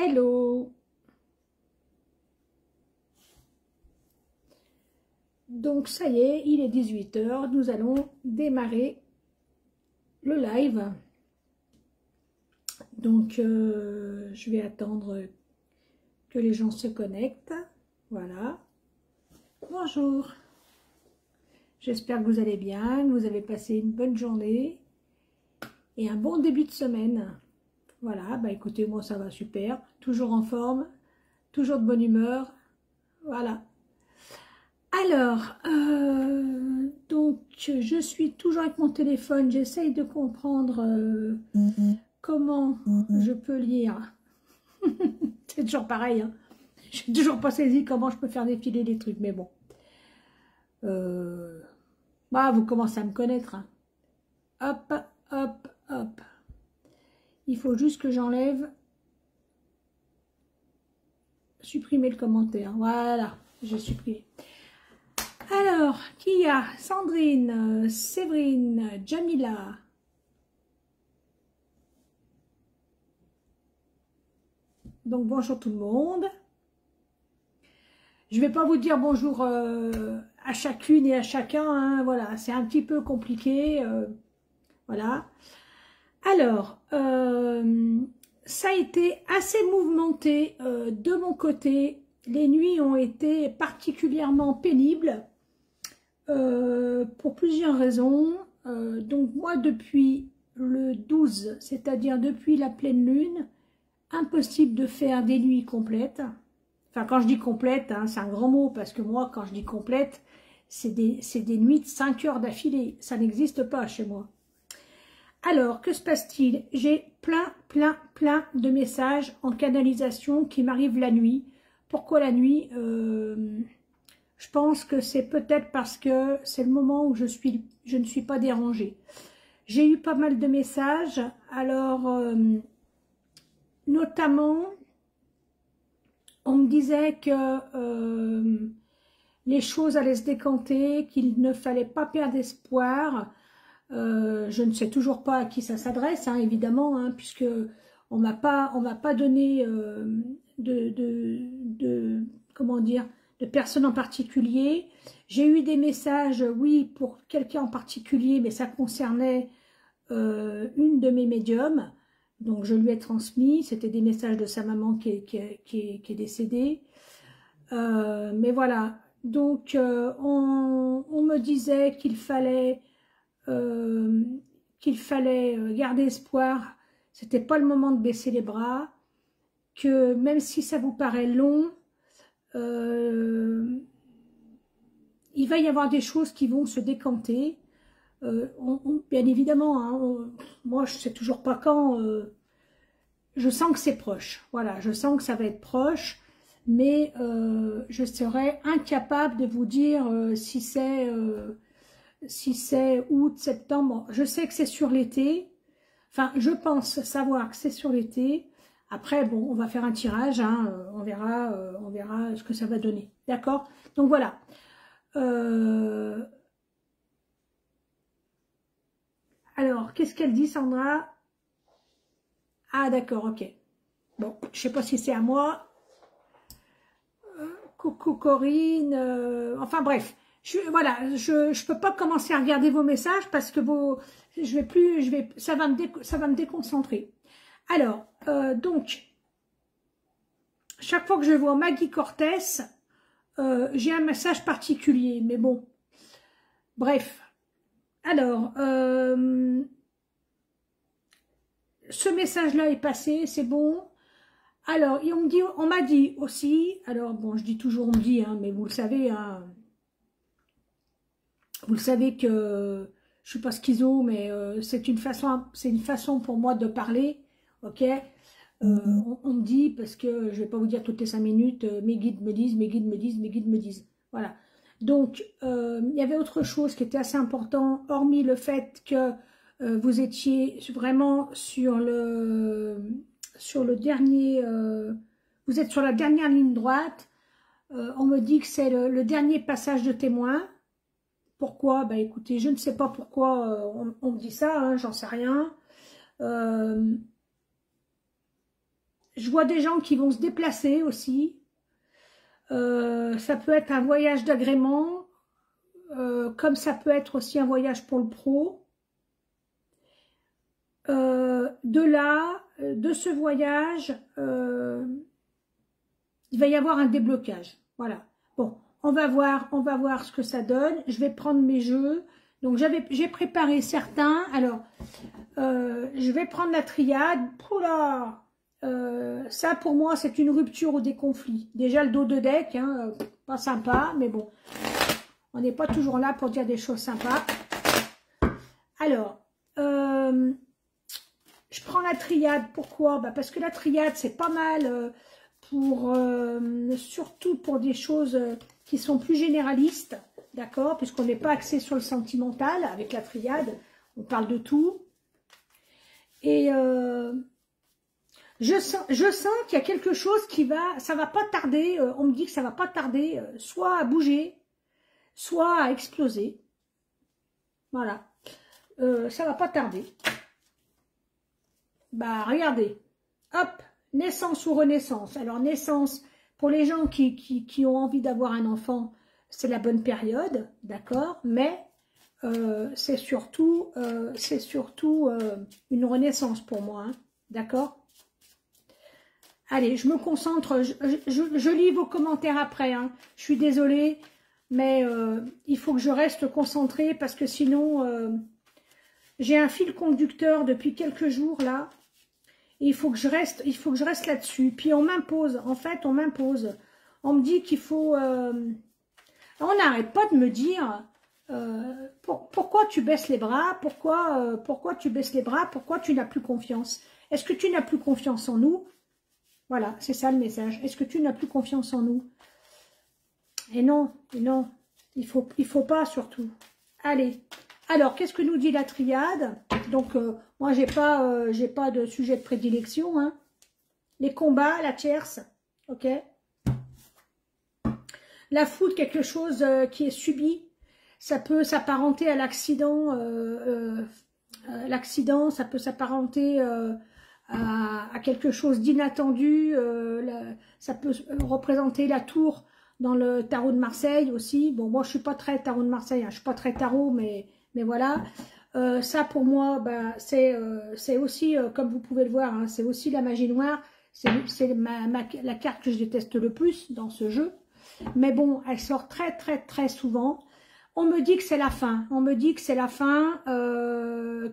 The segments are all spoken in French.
Hello. Donc ça y est, il est 18 h, nous allons démarrer le live. Donc je vais attendre que les gens se connectent. Voilà. Bonjour. J'espère que vous allez bien, que vous avez passé une bonne journée et un bon début de semaine. Voilà, bah écoutez, moi ça va super, toujours en forme, toujours de bonne humeur. Voilà. Alors, donc je suis toujours avec mon téléphone, j'essaye de comprendre comment je peux lire. C'est toujours pareil, hein. Je n'ai toujours pas saisi comment je peux faire défiler les trucs, mais bon. Bah, vous commencez à me connaître, hein. Hop, hop, hop. Il faut juste que j'enlève, supprimer le commentaire. Voilà, j'ai supprimé. Alors, qui y a? Sandrine, Séverine, Jamila. Donc, bonjour tout le monde. Je ne vais pas vous dire bonjour à chacune et à chacun, hein, voilà, c'est un petit peu compliqué. Voilà. Alors, ça a été assez mouvementé de mon côté. Les nuits ont été particulièrement pénibles pour plusieurs raisons. Donc moi, depuis le 12, c'est-à-dire depuis la pleine lune, impossible de faire des nuits complètes. Enfin, quand je dis complète, hein, c'est un grand mot, parce que moi, quand je dis complète, c'est des nuits de 5 heures d'affilée. Ça n'existe pas chez moi. Alors, que se passe-t-il? J'ai plein de messages en canalisation qui m'arrivent la nuit. Pourquoi la nuit? Je pense que c'est peut-être parce que c'est le moment où je ne suis pas dérangée. J'ai eu pas mal de messages, alors notamment, on me disait que les choses allaient se décanter, qu'il ne fallait pas perdre espoir. Je ne sais toujours pas à qui ça s'adresse, hein, évidemment, hein, puisque on m'a pas donné comment dire, de personne en particulier. J'ai eu des messages, oui, pour quelqu'un en particulier, mais ça concernait une de mes médiums, donc je lui ai transmis. C'était des messages de sa maman qui est décédée. Mais voilà, donc on me disait qu'il fallait garder espoir, c'était pas le moment de baisser les bras, que même si ça vous paraît long, il va y avoir des choses qui vont se décanter. Bien évidemment, hein, moi je sais toujours pas quand, je sens que c'est proche, voilà, je sens que ça va être proche, mais je serais incapable de vous dire si c'est août, septembre. Je sais que c'est sur l'été. Enfin, je pense savoir que c'est sur l'été. Après, bon, on va faire un tirage, hein, on verra ce que ça va donner. D'accord? Donc voilà. Alors, qu'est-ce qu'elle dit, Sandra? Ah, d'accord, ok. Bon, je sais pas si c'est à moi. Coucou Corinne. Enfin bref. Voilà, je peux pas commencer à regarder vos messages parce que ça va me déconcentrer. Alors, donc, chaque fois que je vois Maggie Cortez, j'ai un message particulier, mais bon, bref. Alors, ce message-là est passé, c'est bon. Alors, on m'a dit aussi, alors bon, je dis toujours on me dit, hein, mais vous le savez, hein, vous le savez que je suis pas schizo, mais c'est une façon pour moi de parler, ok. On me dit, parce que je vais pas vous dire toutes les 5 minutes, mes guides me disent, mes guides me disent, mes guides me disent, voilà. Donc, il y avait autre chose qui était assez important, hormis le fait que vous étiez vraiment sur le dernier, vous êtes sur la dernière ligne droite. On me dit que c'est le dernier passage de témoin. Pourquoi? Bah écoutez, je ne sais pas pourquoi on me dit ça, hein, j'en sais rien. je vois des gens qui vont se déplacer aussi. Ça peut être un voyage d'agrément, comme ça peut être aussi un voyage pour le pro. De ce voyage, il va y avoir un déblocage. Voilà. Bon, on va voir ce que ça donne. Je vais prendre mes jeux. Donc j'ai préparé certains. Alors, je vais prendre la triade. Oula, ça pour moi c'est une rupture ou des conflits. Déjà le dos de deck, hein, pas sympa, mais bon, on n'est pas toujours là pour dire des choses sympas. Alors, je prends la triade. Pourquoi? Bah parce que la triade c'est pas mal surtout pour des choses qui sont plus généralistes, d'accord, puisqu'on n'est pas axé sur le sentimental avec la triade, on parle de tout. Et je sens qu'il y a quelque chose ça va pas tarder, on me dit que ça va pas tarder, soit à bouger, soit à exploser. Voilà, ça va pas tarder. Bah regardez, hop, naissance ou renaissance. Alors naissance, pour les gens qui ont envie d'avoir un enfant, c'est la bonne période, d'accord, mais c'est surtout une renaissance pour moi, hein, d'accord. Allez, je me concentre, je lis vos commentaires après, hein. Je suis désolée, mais il faut que je reste concentrée parce que sinon, j'ai un fil conducteur depuis quelques jours là. Et il faut que je reste là-dessus. Puis on m'impose, en fait, on m'impose. On me dit qu'il faut... On n'arrête pas de me dire pourquoi tu baisses les bras, pourquoi tu baisses les bras, pourquoi tu n'as plus confiance. Est-ce que tu n'as plus confiance en nous? Voilà, c'est ça le message. Est-ce que tu n'as plus confiance en nous? Et non, il faut pas surtout. Allez, alors qu'est-ce que nous dit la triade? Donc moi j'ai pas de sujet de prédilection, hein. Les combats, la tierce, ok. La foudre, quelque chose qui est subi, ça peut s'apparenter à l'accident, ça peut s'apparenter à quelque chose d'inattendu, ça peut représenter la tour dans le tarot de Marseille aussi. Bon, moi je suis pas très tarot de Marseille, hein, je suis pas très tarot, mais voilà. Ça pour moi, bah, c'est aussi, comme vous pouvez le voir, hein, c'est aussi la magie noire. C'est la carte que je déteste le plus dans ce jeu. Mais bon, elle sort très souvent. On me dit que c'est la fin. On me dit que c'est la fin,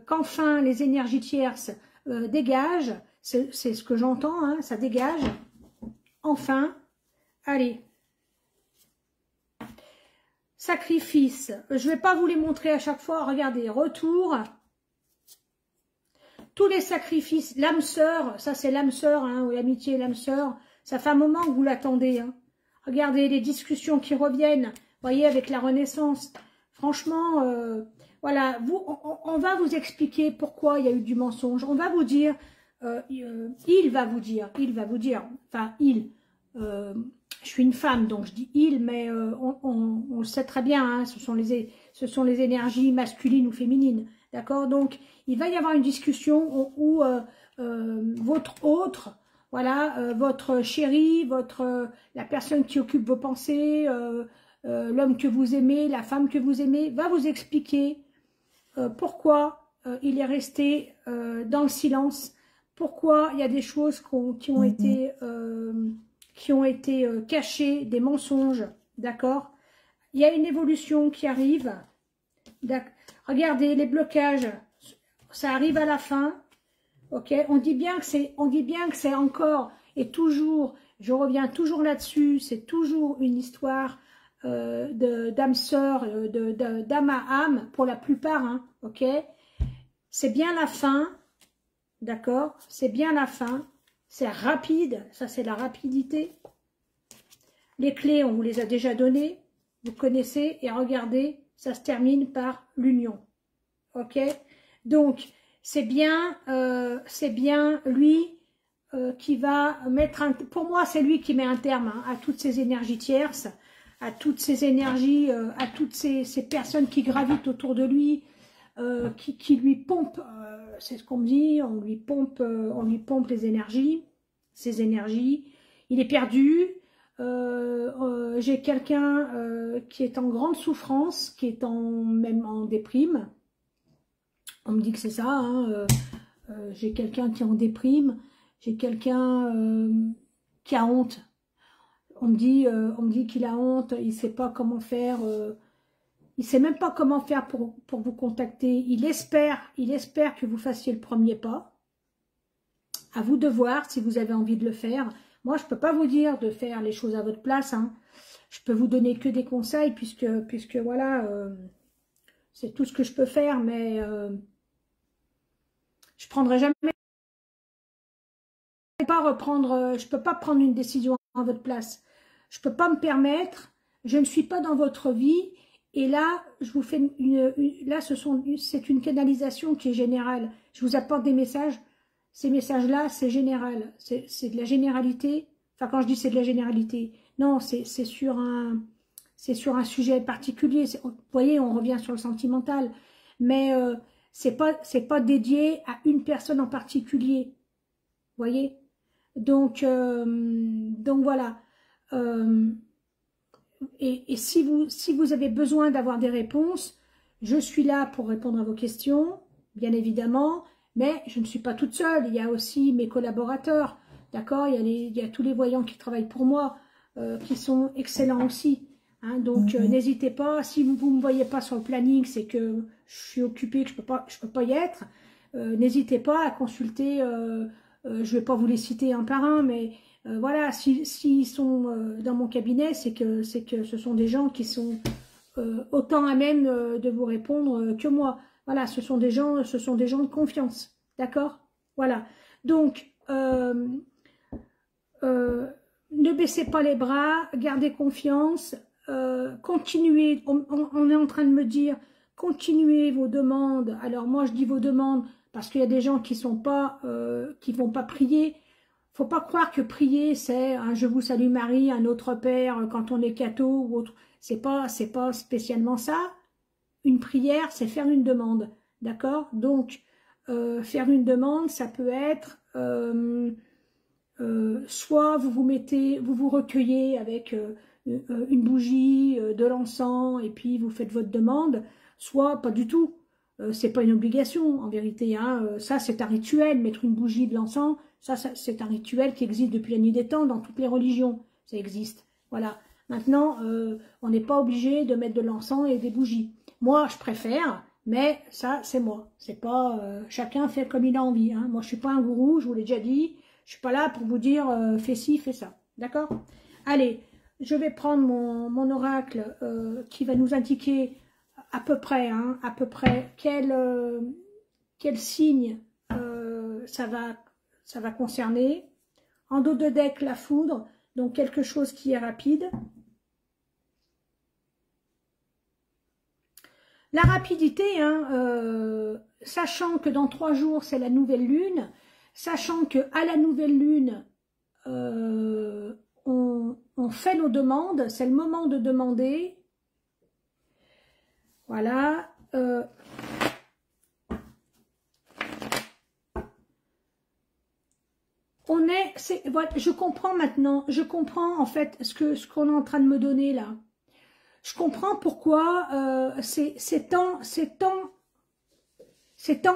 qu'enfin les énergies tierces dégagent. C'est ce que j'entends, hein, ça dégage. Enfin, allez. Sacrifice. Je ne vais pas vous les montrer à chaque fois. Regardez, retour. Tous les sacrifices. L'âme sœur, ça c'est l'âme sœur, hein, ou l'amitié et l'âme sœur. Ça fait un moment que vous l'attendez, hein. Regardez les discussions qui reviennent, voyez, avec la Renaissance. Franchement, voilà, on va vous expliquer pourquoi il y a eu du mensonge. On va vous dire, il va vous dire, enfin, je suis une femme, donc je dis il, mais on le sait très bien, hein, ce sont les énergies masculines ou féminines, d'accord? Donc, il va y avoir une discussion où votre autre... Voilà, votre chéri, la personne qui occupe vos pensées, l'homme que vous aimez, la femme que vous aimez, va vous expliquer pourquoi il est resté dans le silence, pourquoi il y a des choses qui ont été cachées, des mensonges, d'accord? Il y a une évolution qui arrive. Regardez, les blocages, ça arrive à la fin. Ok, on dit bien que c'est encore et toujours, je reviens toujours là-dessus, c'est toujours une histoire d'âme sœur, d'âme à âme pour la plupart, hein, ok. C'est bien la fin, d'accord, c'est bien la fin, c'est rapide, ça c'est la rapidité. Les clés, on vous les a déjà données, vous connaissez, et regardez, ça se termine par l'union, ok. Donc, c'est bien lui qui va mettre pour moi c'est lui qui met un terme, hein, à toutes ces énergies tierces, à toutes ces énergies, à toutes ces personnes qui gravitent autour de lui, qui lui pompent, c'est ce qu'on me dit, on lui pompe les énergies, ses énergies. Il est perdu. J'ai quelqu'un qui est en grande souffrance, qui est même en déprime. On me dit que c'est ça. Hein, j'ai quelqu'un qui est en déprime. J'ai quelqu'un qui a honte. On me dit qu'il a honte. Il ne sait pas comment faire. Il ne sait même pas comment faire pour vous contacter. Il espère que vous fassiez le premier pas. À vous de voir si vous avez envie de le faire. Moi, je ne peux pas vous dire de faire les choses à votre place. Hein. Je peux vous donner que des conseils puisque voilà, c'est tout ce que je peux faire. Mais je ne prendrai jamais pas reprendre. Je peux pas prendre une décision à votre place. Je ne peux pas me permettre. Je ne suis pas dans votre vie. Et là, je vous fais c'est une canalisation qui est générale. Je vous apporte des messages. Ces messages-là, c'est général. C'est de la généralité. Enfin, quand je dis c'est de la généralité, non, c'est sur un sujet particulier. Vous voyez, on revient sur le sentimental. Mais c'est pas dédié à une personne en particulier. Vous voyez? Donc voilà. Et si vous avez besoin d'avoir des réponses, je suis là pour répondre à vos questions, bien évidemment, mais je ne suis pas toute seule. Il y a aussi mes collaborateurs, d'accord? Il y a tous les voyants qui travaillent pour moi, qui sont excellents aussi. Hein, donc n'hésitez pas. Si vous ne me voyez pas sur le planning, c'est que je suis occupée, que je peux pas y être. N'hésitez pas à consulter. Je ne vais pas vous les citer un par un, mais voilà, s'ils sont dans mon cabinet, c'est que ce sont des gens qui sont autant à même de vous répondre que moi. Voilà, ce sont des gens de confiance, d'accord? Voilà. Donc, ne baissez pas les bras, gardez confiance, continuez. On est en train de me dire, continuez vos demandes. Alors moi, je dis vos demandes parce qu'il y a des gens qui vont pas prier. Faut pas croire que prier, c'est un Je vous salue Marie, un Notre Père quand on est catho ou autre. C'est pas spécialement ça. Une prière, c'est faire une demande, d'accord? Donc, faire une demande, ça peut être soit vous vous recueillez avec une bougie, de l'encens, et puis vous faites votre demande, soit pas du tout. C'est pas une obligation, en vérité. Hein. Ça, c'est un rituel, mettre une bougie, de l'encens. Ça c'est un rituel qui existe depuis la nuit des temps dans toutes les religions. Ça existe. Voilà. Maintenant, on n'est pas obligé de mettre de l'encens et des bougies. Moi, je préfère, mais ça, c'est moi. C'est pas chacun fait comme il a envie. Hein. Moi, je suis pas un gourou, je vous l'ai déjà dit. Je suis pas là pour vous dire fais ci, fais ça. D'accord? Allez, je vais prendre mon oracle qui va nous indiquer à peu près quel signe ça va concerner. En dos de deck, la foudre, donc quelque chose qui est rapide. La rapidité, hein, sachant que dans 3 jours, c'est la nouvelle lune, sachant qu'à la nouvelle lune, on fait nos demandes, c'est le moment de demander. Voilà. Voilà, je comprends maintenant, je comprends en fait ce qu'on est en train de me donner là. Je comprends pourquoi ces temps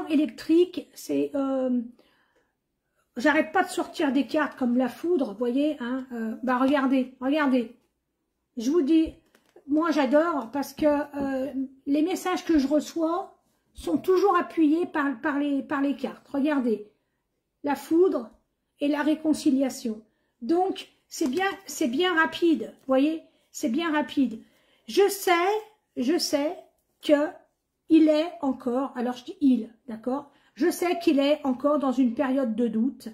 électriques, j'arrête pas de sortir des cartes comme la foudre, vous voyez, hein, bah regardez, je vous dis, moi j'adore parce que les messages que je reçois sont toujours appuyés par les cartes. Regardez, la foudre et la réconciliation. Donc c'est bien rapide, vous voyez, c'est bien rapide. Je sais que il est encore, alors je dis il, d'accord, je sais qu'il est encore dans une période de doute.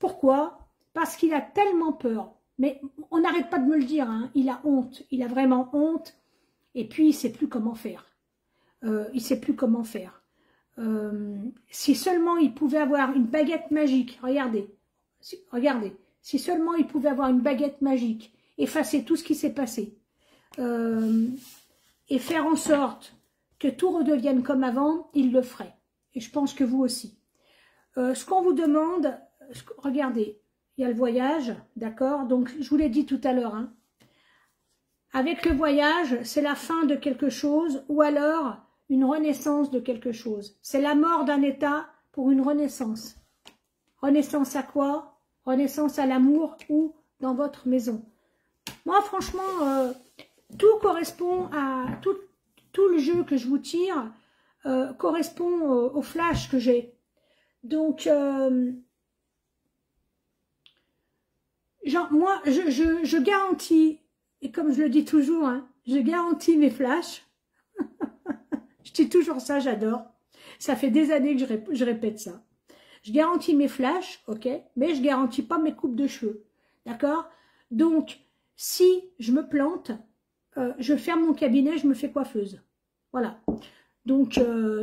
Pourquoi? Parce qu'il a tellement peur. Mais on n'arrête pas de me le dire, hein. Il a honte, il a vraiment honte, et puis il ne sait plus comment faire. Si seulement il pouvait avoir une baguette magique, regardez, si seulement il pouvait avoir une baguette magique, effacer tout ce qui s'est passé, et faire en sorte que tout redevienne comme avant, il le ferait. Et je pense que vous aussi. Ce qu'on vous demande, regardez, il y a le voyage, d'accord? Donc, je vous l'ai dit tout à l'heure, hein. Avec le voyage, c'est la fin de quelque chose ou alors une renaissance de quelque chose. C'est la mort d'un état pour une renaissance. Renaissance à quoi? Renaissance à l'amour ou dans votre maison. Moi, franchement, tout correspond à... Tout le jeu que je vous tire correspond au flash que j'ai. Donc, genre, moi, je garantis, et comme je le dis toujours, hein, je garantis mes flashs. Je dis toujours ça, j'adore. Ça fait des années que je répète ça. Je garantis mes flashs, ok, mais je garantis pas mes coupes de cheveux, d'accord? Donc, si je me plante, je ferme mon cabinet, je me fais coiffeuse. Voilà. Donc,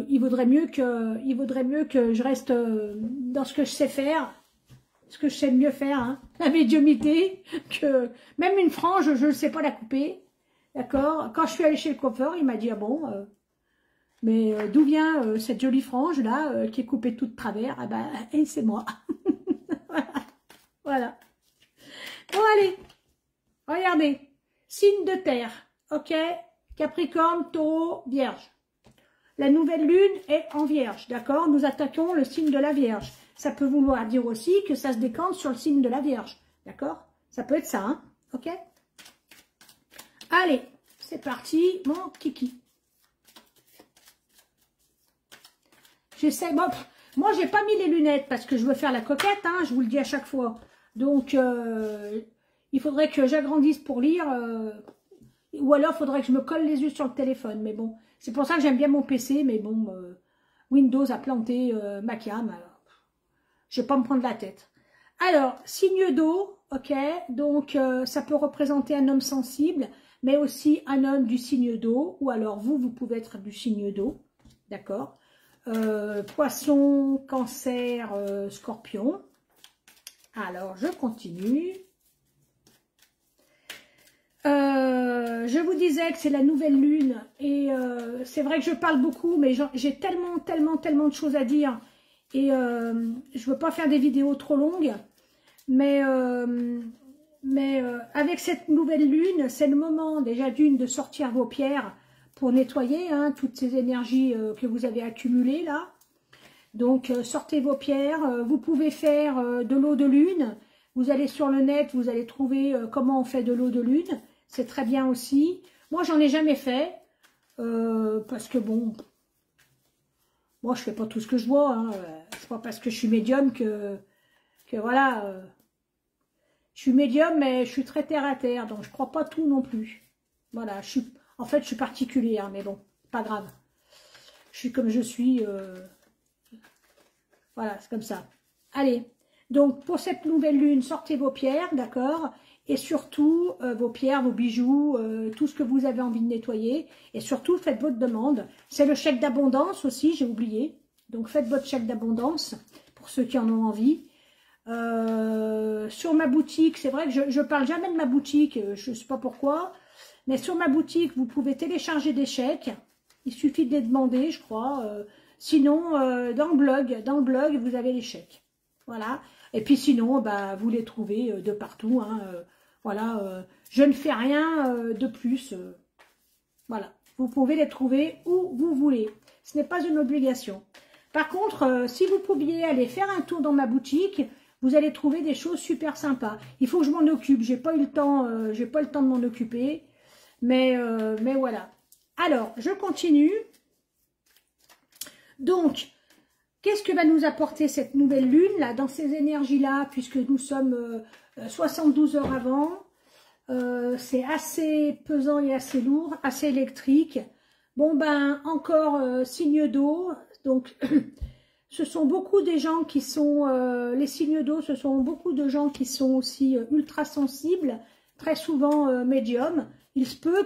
il vaudrait mieux que je reste dans ce que je sais faire, ce que je sais mieux faire, hein, la médiumnité, que même une frange, je ne sais pas la couper, d'accord? Quand je suis allée chez le coiffeur, il m'a dit, ah bon, mais d'où vient cette jolie frange là, qui est coupée toute travers? Ah ben, et c'est moi. Voilà. Bon, allez, regardez, signe de terre, ok? Capricorne, Taureau, Vierge. La nouvelle lune est en Vierge, d'accord? Nous attaquons le signe de la Vierge. Ça peut vouloir dire aussi que ça se décante sur le signe de la Vierge, d'accord? Ça peut être ça, hein? Ok? Allez, c'est parti, mon kiki. J'essaie, bon, moi j'ai pas mis les lunettes parce que je veux faire la coquette, hein, je vous le dis à chaque fois. Donc, il faudrait que j'agrandisse pour lire, ou alors il faudrait que je me colle les yeux sur le téléphone, mais bon. C'est pour ça que j'aime bien mon PC, mais bon, Windows a planté ma cam, alors je vais pas me prendre la tête. Alors, signe d'eau, ok, donc ça peut représenter un homme sensible, mais aussi un homme du signe d'eau, ou alors vous pouvez être du signe d'eau, d'accord? Poisson, Cancer, Scorpion. Alors, je continue. Je vous disais que c'est la nouvelle lune et c'est vrai que je parle beaucoup, mais j'ai tellement de choses à dire et je veux pas faire des vidéos trop longues, mais avec cette nouvelle lune, c'est le moment déjà d'une de sortir vos pierres pour nettoyer hein, toutes ces énergies que vous avez accumulées là. Donc sortez vos pierres, vous pouvez faire de l'eau de lune, vous allez sur le net, vous allez trouver comment on fait de l'eau de lune. C'est très bien aussi. Moi, j'en ai jamais fait. Parce que bon, moi, je fais pas tout ce que je vois. Hein. C'est pas parce que je suis médium que voilà. Je suis médium, mais je suis très terre à terre. Donc, je crois pas tout non plus. Voilà. En fait, je suis particulière, mais bon, pas grave. Je suis comme je suis. Voilà, c'est comme ça. Allez. Donc, pour cette nouvelle lune, sortez vos pierres, d'accord ? Et surtout, vos pierres, vos bijoux, tout ce que vous avez envie de nettoyer. Et surtout, faites votre demande. C'est le chèque d'abondance aussi, j'ai oublié. Donc, faites votre chèque d'abondance pour ceux qui en ont envie. Sur ma boutique, c'est vrai que je parle jamais de ma boutique, je ne sais pas pourquoi. Mais sur ma boutique, vous pouvez télécharger des chèques. Il suffit de les demander, je crois. Sinon, dans le blog, vous avez les chèques. Voilà. Et puis sinon, bah, vous les trouvez de partout. Hein, voilà. Je ne fais rien de plus. Voilà. Vous pouvez les trouver où vous voulez. Ce n'est pas une obligation. Par contre, si vous pouviez aller faire un tour dans ma boutique, vous allez trouver des choses super sympas. Il faut que je m'en occupe. J'ai pas eu le temps. J'ai pas le temps de m'en occuper. Mais voilà. Alors, je continue. Donc, qu'est-ce que va nous apporter cette nouvelle lune, là, dans ces énergies-là, puisque nous sommes 72 heures avant. C'est assez pesant et assez lourd, assez électrique. Bon, ben, encore signe d'eau. Donc, ce sont beaucoup des gens qui sont... les signes d'eau, ce sont beaucoup de gens qui sont aussi ultra sensibles, très souvent médiums. Il se peut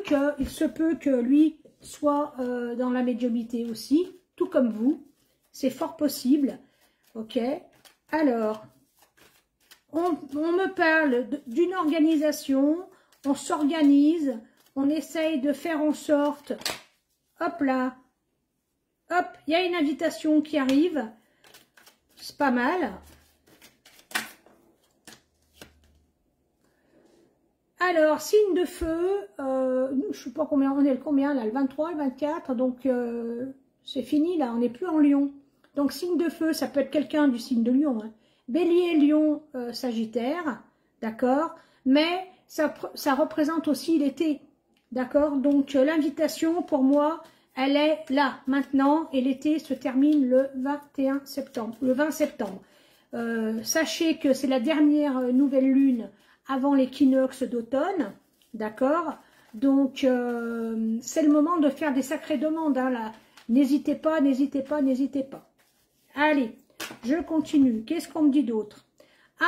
que lui soit dans la médiumité aussi, tout comme vous. C'est fort possible. Ok. Alors, on me parle d'une organisation. On s'organise. On essaye de faire en sorte. Hop là. Hop, il y a une invitation qui arrive. C'est pas mal. Alors, signe de feu, je ne sais pas combien, on est le combien là, le 23, le 24, donc c'est fini là, on n'est plus en Lion. Donc signe de feu, ça peut être quelqu'un du signe de Lion. Hein. Bélier, Lion, Sagittaire, d'accord, mais ça représente aussi l'été, d'accord. Donc l'invitation pour moi, elle est là, maintenant, et l'été se termine le 21 septembre, le 20 septembre. Sachez que c'est la dernière nouvelle lune avant l'équinoxe d'automne, d'accord. Donc c'est le moment de faire des sacrées demandes, hein, là. N'hésitez pas, n'hésitez pas, n'hésitez pas. Allez, je continue. Qu'est-ce qu'on me dit d'autre?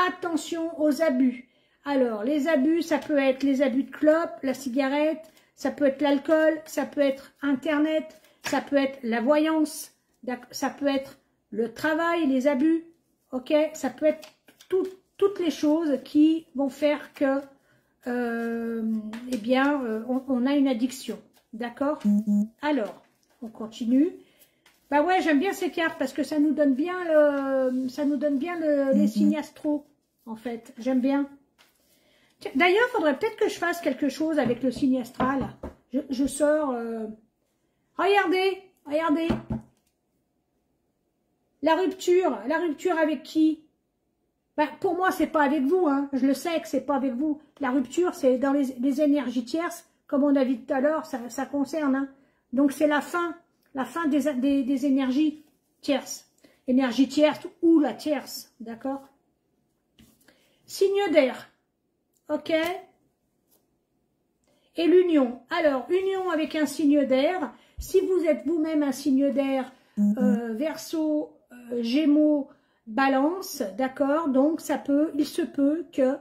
Attention aux abus. Alors, les abus, ça peut être les abus de clope, la cigarette, ça peut être l'alcool, ça peut être Internet, ça peut être la voyance, ça peut être le travail, les abus, ok? Ça peut être toutes les choses qui vont faire que, eh bien, on a une addiction, d'accord? Alors, on continue. Bah ouais, j'aime bien ces cartes parce que ça nous donne bien les signes astro, en fait. J'aime bien. D'ailleurs, il faudrait peut-être que je fasse quelque chose avec le signe astral. Je sors... Regardez, regardez. La rupture avec qui? Bah, pour moi, c'est pas avec vous. Hein. Je le sais que c'est pas avec vous. La rupture, c'est dans les énergies tierces. Comme on a vu tout à l'heure, ça concerne. Hein. Donc, c'est la fin des énergies tierces. Énergie tierce ou la tierce, d'accord? Signe d'air, ok? Et l'union. Alors, union avec un signe d'air. Si vous êtes vous-même un signe d'air, Verseau, Gémeaux, Balance, d'accord? Donc, il se peut que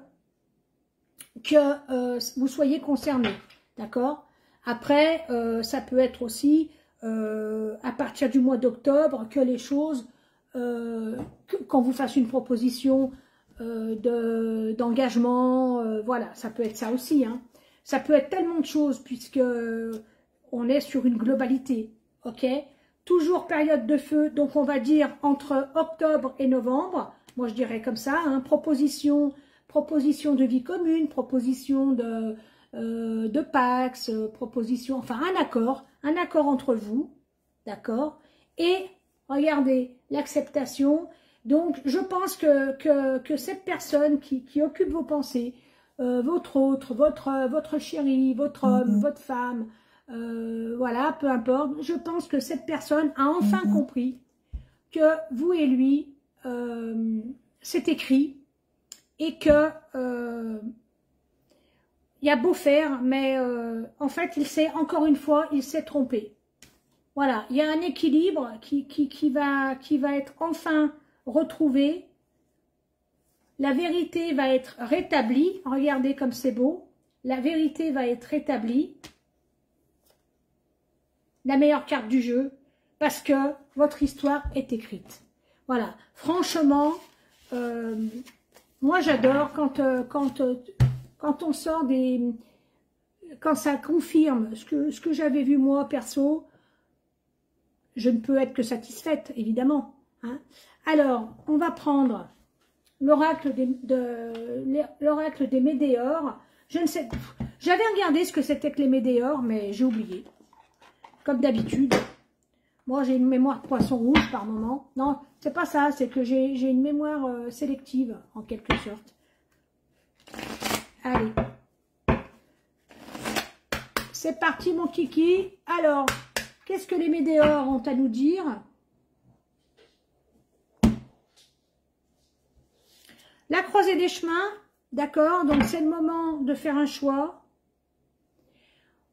vous soyez concerné, d'accord? Après, ça peut être aussi à partir du mois d'octobre que les choses, quand vous fasse une proposition d'engagement, voilà, ça peut être ça aussi. Hein. Ça peut être tellement de choses puisque on est sur une globalité, ok? Toujours période de feu, donc on va dire entre octobre et novembre, moi je dirais comme ça, hein, proposition de vie commune, proposition de Pax, proposition, enfin un accord entre vous, d'accord? Et regardez, l'acceptation. Donc je pense que cette personne qui occupe vos pensées, votre autre, votre chéri, votre homme, votre femme, voilà, peu importe, je pense que cette personne a enfin compris que vous et lui, c'est écrit et que il a beau faire, mais en fait, encore une fois, il s'est trompé. Voilà, il y a un équilibre qui va être enfin retrouvé. La vérité va être rétablie. Regardez comme c'est beau. La vérité va être rétablie. La meilleure carte du jeu, parce que votre histoire est écrite. Voilà, franchement, moi j'adore quand on sort quand ça confirme ce que j'avais vu moi perso, je ne peux être que satisfaite, évidemment. Hein. Alors, on va prendre l'oracle des météores. Je ne sais, j'avais regardé ce que c'était que les météores, mais j'ai oublié. Comme d'habitude. Moi, j'ai une mémoire de poisson rouge par moment. Non, c'est pas ça, c'est que j'ai une mémoire sélective, en quelque sorte. Allez. C'est parti, mon kiki. Alors, qu'est-ce que les météores ont à nous dire? La croisée des chemins, d'accord? Donc, c'est le moment de faire un choix.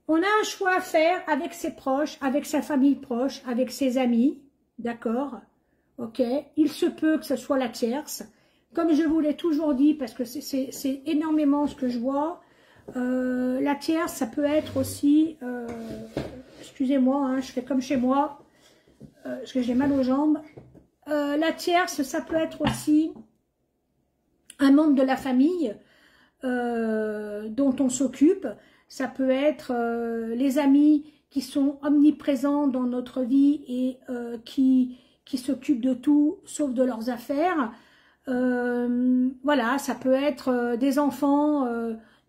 On a un choix à faire avec ses proches, avec sa famille proche, avec ses amis, d'accord? Ok, il se peut que ce soit la tierce. Comme je vous l'ai toujours dit, parce que c'est énormément ce que je vois, la tierce, ça peut être aussi, excusez-moi, hein, je fais comme chez moi, parce que j'ai mal aux jambes. La tierce, ça peut être aussi un membre de la famille dont on s'occupe. Ça peut être les amis qui sont omniprésents dans notre vie et qui s'occupent de tout sauf de leurs affaires. Voilà, ça peut être des enfants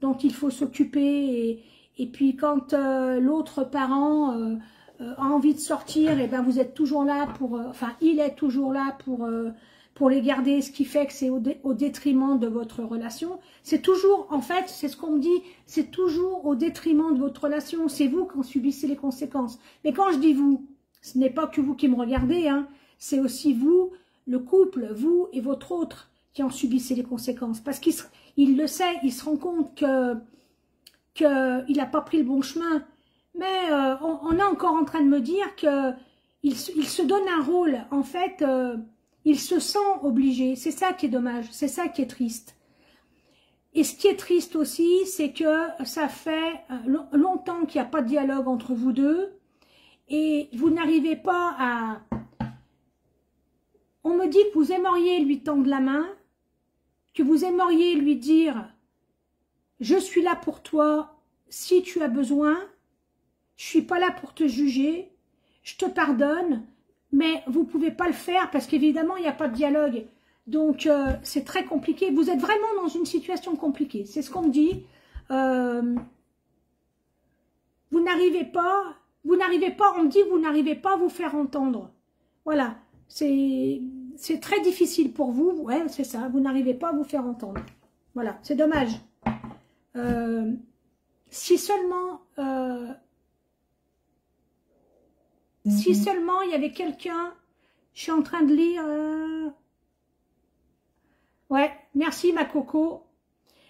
dont il faut s'occuper. Et puis quand l'autre parent a envie de sortir, et ben vous êtes toujours là pour... enfin, il est toujours là pour les garder, ce qui fait que c'est au détriment de votre relation. C'est toujours, en fait, c'est ce qu'on me dit, c'est toujours au détriment de votre relation. C'est vous qui en subissez les conséquences. Mais quand je dis vous, ce n'est pas que vous qui me regardez, hein, c'est aussi vous, le couple, vous et votre autre, qui en subissez les conséquences. Parce qu'il le sait, il se rend compte qu'il n'a pas pris le bon chemin. Mais on est encore en train de me dire qu'il se donne un rôle, en fait... il se sent obligé, c'est ça qui est dommage, c'est ça qui est triste. Et ce qui est triste aussi, c'est que ça fait longtemps qu'il n'y a pas de dialogue entre vous deux, et vous n'arrivez pas à... On me dit que vous aimeriez lui tendre la main, que vous aimeriez lui dire « Je suis là pour toi si tu as besoin, je ne suis pas là pour te juger, je te pardonne ». Mais vous ne pouvez pas le faire parce qu'évidemment, il n'y a pas de dialogue. Donc, c'est très compliqué. Vous êtes vraiment dans une situation compliquée. C'est ce qu'on me dit. Vous n'arrivez pas, on me dit que vous n'arrivez pas à vous faire entendre. Voilà. C'est très difficile pour vous. Ouais, c'est ça. Vous n'arrivez pas à vous faire entendre. Voilà. C'est dommage. Si seulement... si seulement il y avait quelqu'un, je suis en train de lire, ouais, merci ma coco,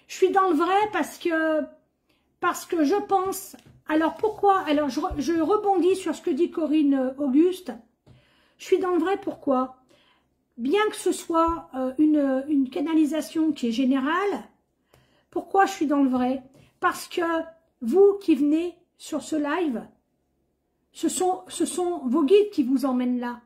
je suis dans le vrai parce que je pense, alors pourquoi, alors je rebondis sur ce que dit Corinne Auguste, je suis dans le vrai pourquoi, bien que ce soit une canalisation qui est générale, pourquoi je suis dans le vrai? Parce que vous qui venez sur ce live, ce sont vos guides qui vous emmènent là.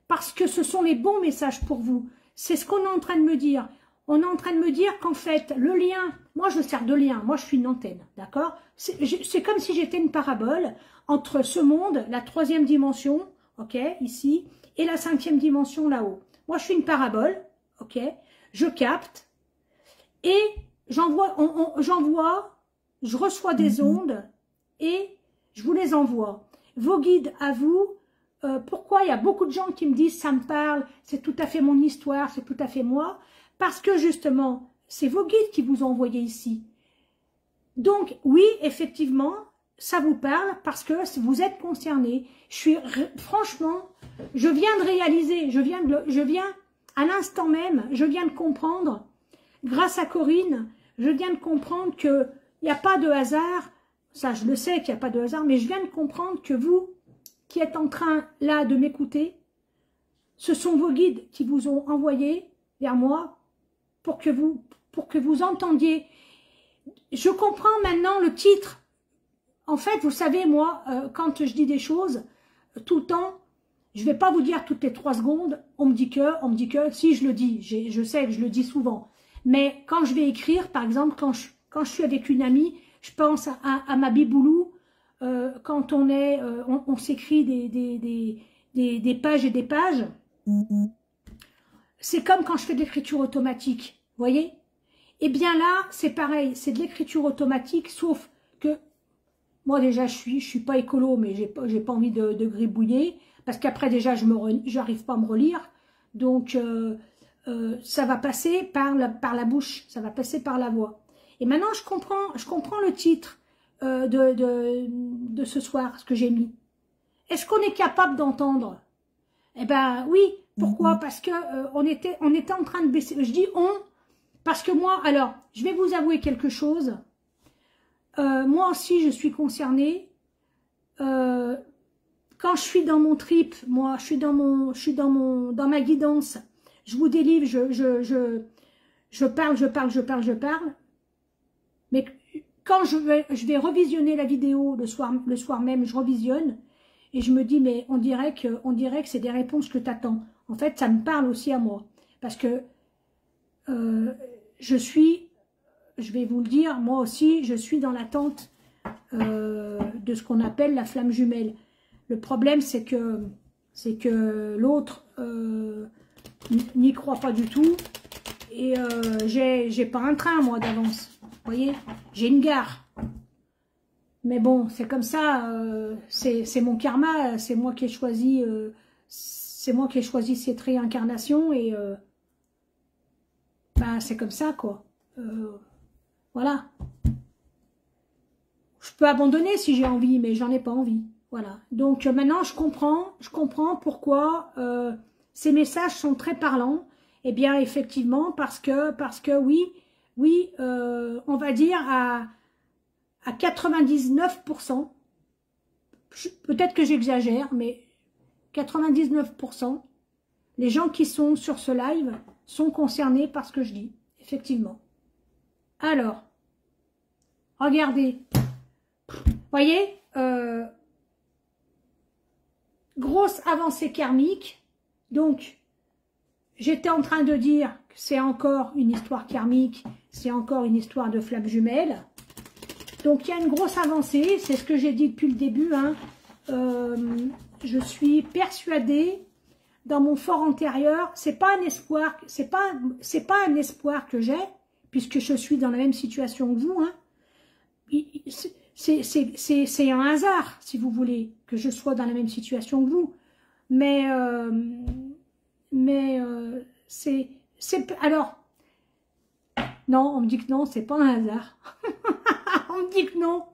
Parce que ce sont les bons messages pour vous. C'est ce qu'on est en train de me dire. On est en train de me dire qu'en fait, le lien, moi je sers de lien, moi je suis une antenne, d'accord? C'est comme si j'étais une parabole entre ce monde, la 3e dimension, ok, ici, et la 5e dimension là-haut. Moi je suis une parabole, ok, je capte, et j'envoie, je reçois des ondes, et je vous les envoie. Vos guides à vous, pourquoi il y a beaucoup de gens qui me disent « ça me parle, c'est tout à fait mon histoire, c'est tout à fait moi », parce que justement, c'est vos guides qui vous ont envoyé ici. Donc oui, effectivement, ça vous parle parce que vous êtes concerné. Franchement, je viens de réaliser, je viens à l'instant même, je viens de comprendre, grâce à Corinne, je viens de comprendre qu'il n'y a pas de hasard. Ça, je le sais qu'il n'y a pas de hasard, mais je viens de comprendre que vous, qui êtes en train, là, de m'écouter, ce sont vos guides qui vous ont envoyé vers moi pour que vous entendiez. Je comprends maintenant le titre. En fait, vous savez, moi, quand je dis des choses, tout le temps, je ne vais pas vous dire toutes les 3 secondes, on me dit que, si je le dis, je sais que je le dis souvent, mais quand je vais écrire, par exemple, quand je suis avec une amie, je pense à ma biboulou, quand on s'écrit des pages et des pages. C'est comme quand je fais de l'écriture automatique, vous voyez? Eh bien là, c'est pareil, c'est de l'écriture automatique, sauf que, moi déjà, je suis pas écolo, mais j'ai pas envie de gribouiller, parce qu'après déjà, j'arrive pas à me relire, donc ça va passer par la bouche, ça va passer par la voix. Et maintenant, je comprends le titre de ce soir, ce que j'ai mis. Est-ce qu'on est capable d'entendre? Eh ben oui. Pourquoi? Parce que on était en train de baisser. Je dis on, parce que moi, alors, je vais vous avouer quelque chose. Moi aussi, je suis concernée. Quand je suis dans mon trip, moi, je suis dans ma guidance. Je vous délivre, je parle. Mais quand je vais revisionner la vidéo le soir même, je revisionne et je me dis mais on dirait que c'est des réponses que tu attends. En fait, ça me parle aussi à moi parce que je vais vous le dire, moi aussi, je suis dans l'attente de ce qu'on appelle la flamme jumelle. Le problème, c'est que l'autre n'y croit pas du tout et j'ai pas un train moi d'avance. Vous voyez, j'ai une gare. Mais bon, c'est comme ça, c'est mon karma, c'est moi qui ai choisi, cette réincarnation et bah, c'est comme ça quoi. Voilà. Je peux abandonner si j'ai envie, mais j'en ai pas envie. Voilà. Donc maintenant je comprends pourquoi ces messages sont très parlants. Eh bien effectivement parce que oui, on va dire à 99%, peut-être que j'exagère, mais 99%, les gens qui sont sur ce live sont concernés par ce que je dis, effectivement. Alors, regardez, voyez, grosse avancée karmique, donc j'étais en train de dire que c'est encore une histoire karmique, c'est encore une histoire de flamme jumelle. Donc il y a une grosse avancée, c'est ce que j'ai dit depuis le début. Hein. Je suis persuadée dans mon fort antérieur, c'est pas un espoir, c'est pas un espoir que j'ai, puisque je suis dans la même situation que vous. Hein. C'est un hasard, si vous voulez, que je sois dans la même situation que vous. Mais c'est alors. Non, on me dit que non, c'est pas un hasard. On me dit que non.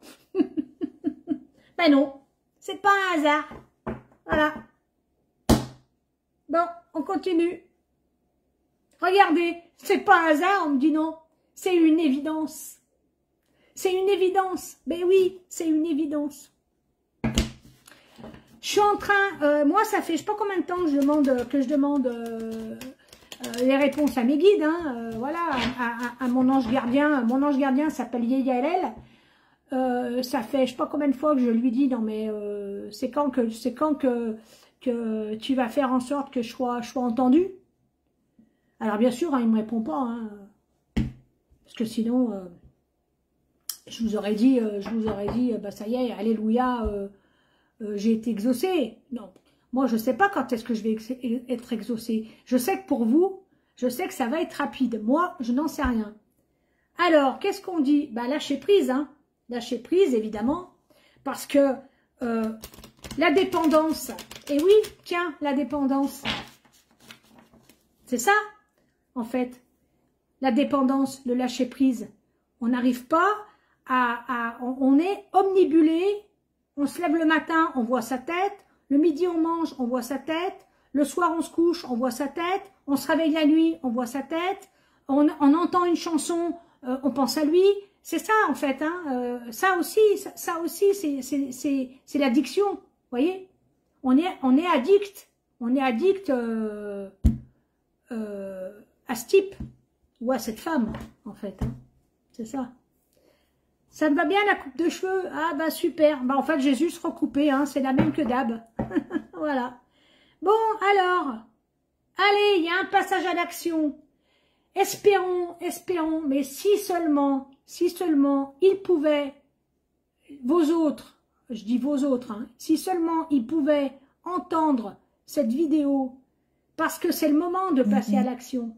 Ben non, c'est pas un hasard. Voilà. Bon, on continue. Regardez, c'est pas un hasard, on me dit non. C'est une évidence. C'est une évidence. Ben oui, c'est une évidence. Je suis en train, moi ça fait je sais pas combien de temps que je demande les réponses à mes guides, hein, voilà, à mon ange gardien. Mon ange gardien s'appelle Yael. Ça fait je sais pas combien de fois que je lui dis non mais c'est quand que tu vas faire en sorte que je sois entendu. Alors bien sûr, hein, il me répond pas, hein, parce que sinon je vous aurais dit bah ça y est, alléluia, j'ai été exaucée. Non. Moi, je ne sais pas quand est-ce que je vais être exaucée. Je sais que pour vous, je sais que ça va être rapide. Moi, je n'en sais rien. Alors, qu'est-ce qu'on dit? Bah, lâcher prise, hein. Lâcher prise, évidemment. Parce que la dépendance, et oui, tiens, la dépendance. C'est ça, en fait. La dépendance, le lâcher prise. On n'arrive pas on est omnibulé. On se lève le matin, on voit sa tête. Le midi, on mange, on voit sa tête. Le soir, on se couche, on voit sa tête. On se réveille la nuit, on voit sa tête. On entend une chanson, on pense à lui. C'est ça, en fait. Hein. Ça aussi, c'est l'addiction. Vous voyez, on est addict. On est addict à ce type ou à cette femme, en fait. Hein. C'est ça. Ça me va bien la coupe de cheveux? Ah bah super. Bah en fait j'ai juste recoupé, hein. C'est la même que d'hab. Voilà. Bon alors, allez, il y a un passage à l'action. Espérons, mais si seulement ils pouvaient, vos autres, je dis vos autres, hein, si seulement ils pouvaient entendre cette vidéo, parce que c'est le moment de passer à l'action.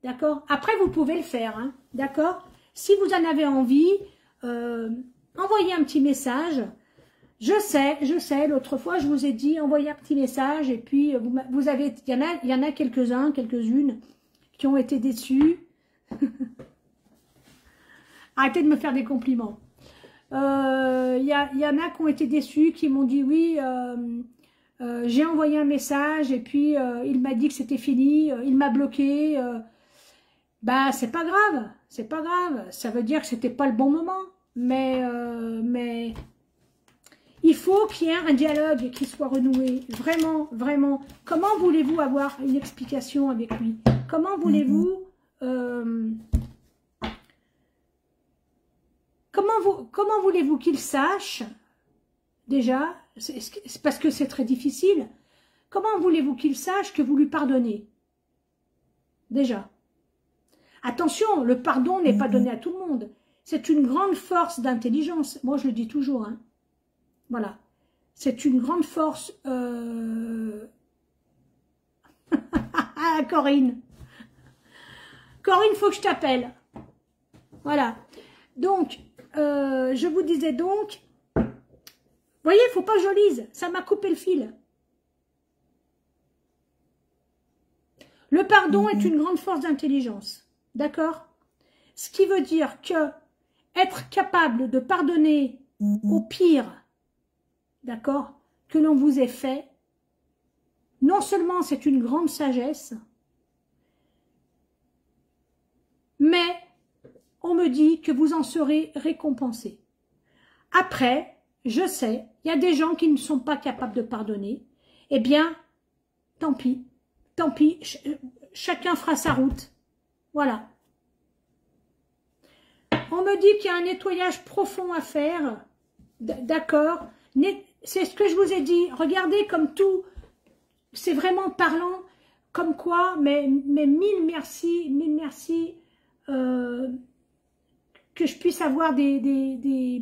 D'accord? Après vous pouvez le faire, hein. D'accord? Si vous en avez envie, envoyez un petit message. Je sais, l'autre fois je vous ai dit envoyez un petit message et puis vous avez, il y en a quelques-uns, quelques-unes qui ont été déçus. Arrêtez de me faire des compliments. Il y en a qui ont été déçus, qui m'ont dit oui, j'ai envoyé un message et puis il m'a dit que c'était fini, il m'a bloqué. Bah c'est pas grave, ça veut dire que c'était pas le bon moment, mais il faut qu'il y ait un dialogue qui soit renoué, vraiment, vraiment. Comment voulez-vous avoir une explication avec lui? Comment voulez-vous comment voulez-vous qu'il sache? Déjà, c'est parce que c'est très difficile. Comment voulez-vous qu'il sache que vous lui pardonnez? Déjà. Attention, le pardon n'est pas donné à tout le monde. C'est une grande force d'intelligence. Moi, je le dis toujours. Hein. Voilà. C'est une grande force... Corinne. Corinne, il faut que je t'appelle. Voilà. Donc, je vous disais donc, vous voyez, il ne faut pas que je lise, ça m'a coupé le fil. Le pardon est une grande force d'intelligence, d'accord? Ce qui veut dire que être capable de pardonner au pire, d'accord, que l'on vous ait fait, non seulement c'est une grande sagesse, mais on me dit que vous en serez récompensé. Après, je sais, il y a des gens qui ne sont pas capables de pardonner, eh bien, tant pis, chacun fera sa route, voilà. On me dit qu'il y a un nettoyage profond à faire, d'accord, c'est ce que je vous ai dit, regardez comme tout, c'est vraiment parlant, comme quoi, mais mille merci, que je puisse avoir des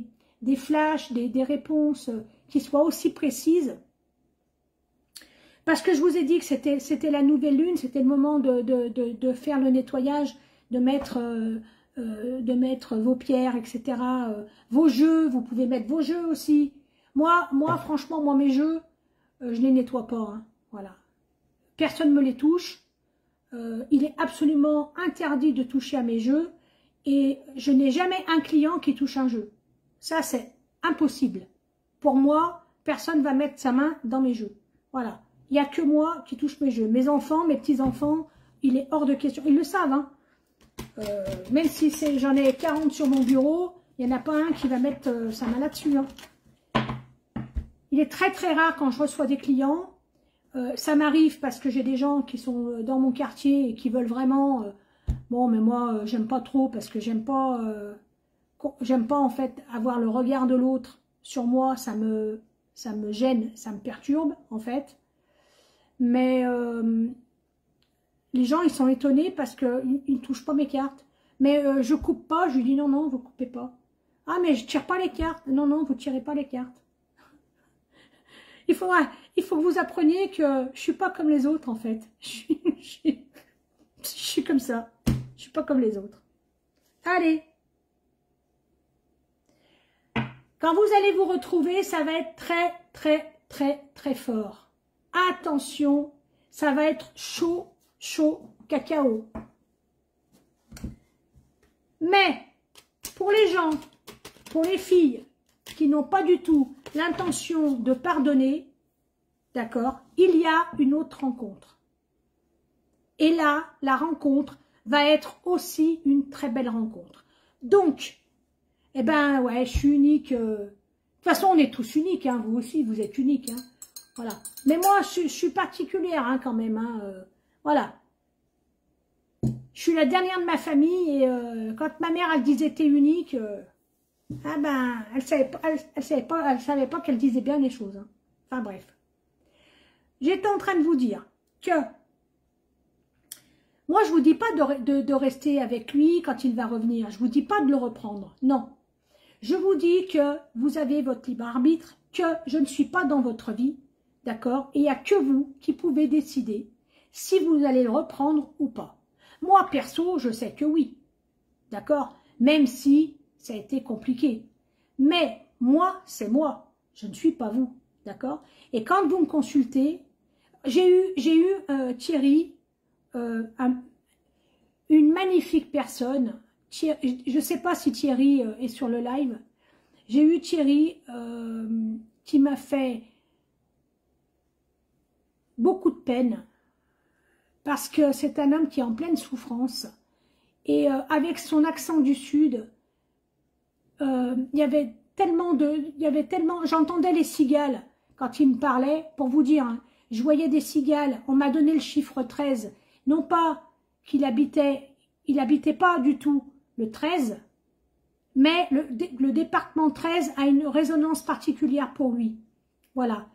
flashs, des réponses qui soient aussi précises. Parce que je vous ai dit que c'était la nouvelle lune, c'était le moment de faire le nettoyage, de mettre vos pierres, etc. Vos jeux, vous pouvez mettre vos jeux aussi. Moi franchement, mes jeux, je les nettoie pas. Hein, voilà. Personne ne me les touche. Il est absolument interdit de toucher à mes jeux. Et je n'ai jamais un client qui touche un jeu. Ça, c'est impossible. Pour moi, personne ne va mettre sa main dans mes jeux. Voilà. Il n'y a que moi qui touche mes jeux. Mes enfants, mes petits-enfants, il est hors de question. Ils le savent, hein. Même si j'en ai 40 sur mon bureau, il n'y en a pas un qui va mettre sa main là-dessus. Hein. Il est très très rare quand je reçois des clients. Ça m'arrive parce que j'ai des gens qui sont dans mon quartier et qui veulent vraiment... bon, mais moi, j'aime pas trop parce que j'aime pas en fait avoir le regard de l'autre sur moi. Ça me gêne, ça me perturbe en fait. Mais les gens, ils sont étonnés parce qu'ils ne touchent pas mes cartes. Mais je coupe pas, je lui dis non, vous coupez pas. Ah, mais je tire pas les cartes. Non, vous tirez pas les cartes. Il faut que vous appreniez que je suis pas comme les autres en fait. Je suis comme ça. Je suis pas comme les autres. Allez. Quand vous allez vous retrouver, ça va être très fort. Attention, ça va être chaud cacao. Mais, pour les gens, pour les filles qui n'ont pas du tout l'intention de pardonner, d'accord, il y a une autre rencontre. Et là, la rencontre va être aussi une très belle rencontre. Donc, eh ben, ouais, je suis unique. De toute façon, on est tous uniques, hein, vous aussi, vous êtes uniques. Hein, voilà. Mais moi, je suis particulière hein, quand même. Hein, voilà. Je suis la dernière de ma famille et quand ma mère, elle disait t'es unique, ah ben, elle savait pas qu'elle disait bien les choses. Hein. Enfin bref. J'étais en train de vous dire que moi, je vous dis pas de rester avec lui quand il va revenir. Je vous dis pas de le reprendre. Non. Je vous dis que vous avez votre libre arbitre, que je ne suis pas dans votre vie, d'accord? Et il n'y a que vous qui pouvez décider si vous allez le reprendre ou pas. Moi, perso, je sais que oui, d'accord? Même si ça a été compliqué. Mais moi, c'est moi. Je ne suis pas vous, d'accord? Et quand vous me consultez, j'ai eu Thierry, une magnifique personne. Thierry, je ne sais pas si Thierry est sur le live. J'ai eu Thierry qui m'a fait beaucoup de peine parce que c'est un homme qui est en pleine souffrance et avec son accent du Sud, il y avait tellement, j'entendais les cigales quand il me parlait, pour vous dire, hein, je voyais des cigales, on m'a donné le chiffre 13, non pas qu'il habitait, il habitait pas du tout le 13, mais le département 13 a une résonance particulière pour lui. Voilà.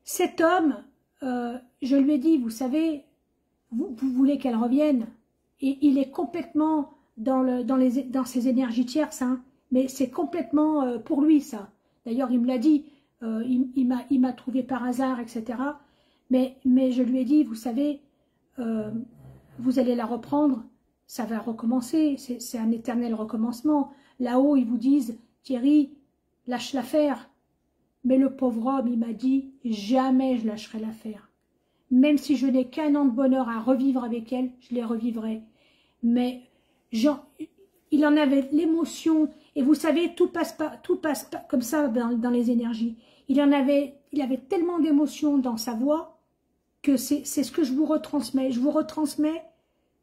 Cet homme, je lui ai dit, vous savez, vous voulez qu'elle revienne, et il est complètement dans ses énergies tierces, hein, mais c'est complètement pour lui ça. D'ailleurs, il me l'a dit, il m'a trouvé par hasard, etc. Mais je lui ai dit, vous savez, vous allez la reprendre, ça va recommencer, c'est un éternel recommencement. Là-haut, ils vous disent, Thierry, lâche l'affaire. Mais le pauvre homme, il m'a dit, jamais je lâcherai l'affaire. Même si je n'ai qu'un an de bonheur à revivre avec elle, je les revivrai. Mais il en avait l'émotion, et vous savez, tout passe pas comme ça dans les énergies. Il avait tellement d'émotion dans sa voix que c'est ce que je vous retransmets. Je vous retransmets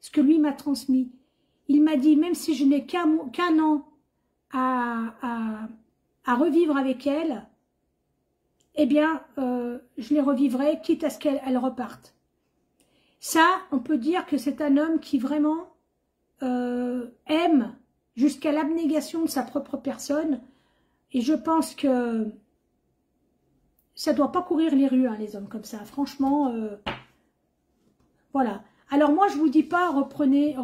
ce que lui m'a transmis. Il m'a dit, même si je n'ai qu'un an à revivre avec elle, eh bien, je les revivrai, quitte à ce qu'elle reparte. Ça, on peut dire que c'est un homme qui vraiment aime jusqu'à l'abnégation de sa propre personne. Et je pense que ça ne doit pas courir les rues, hein, les hommes comme ça. Franchement, voilà. Alors moi, je vous dis pas reprenez-le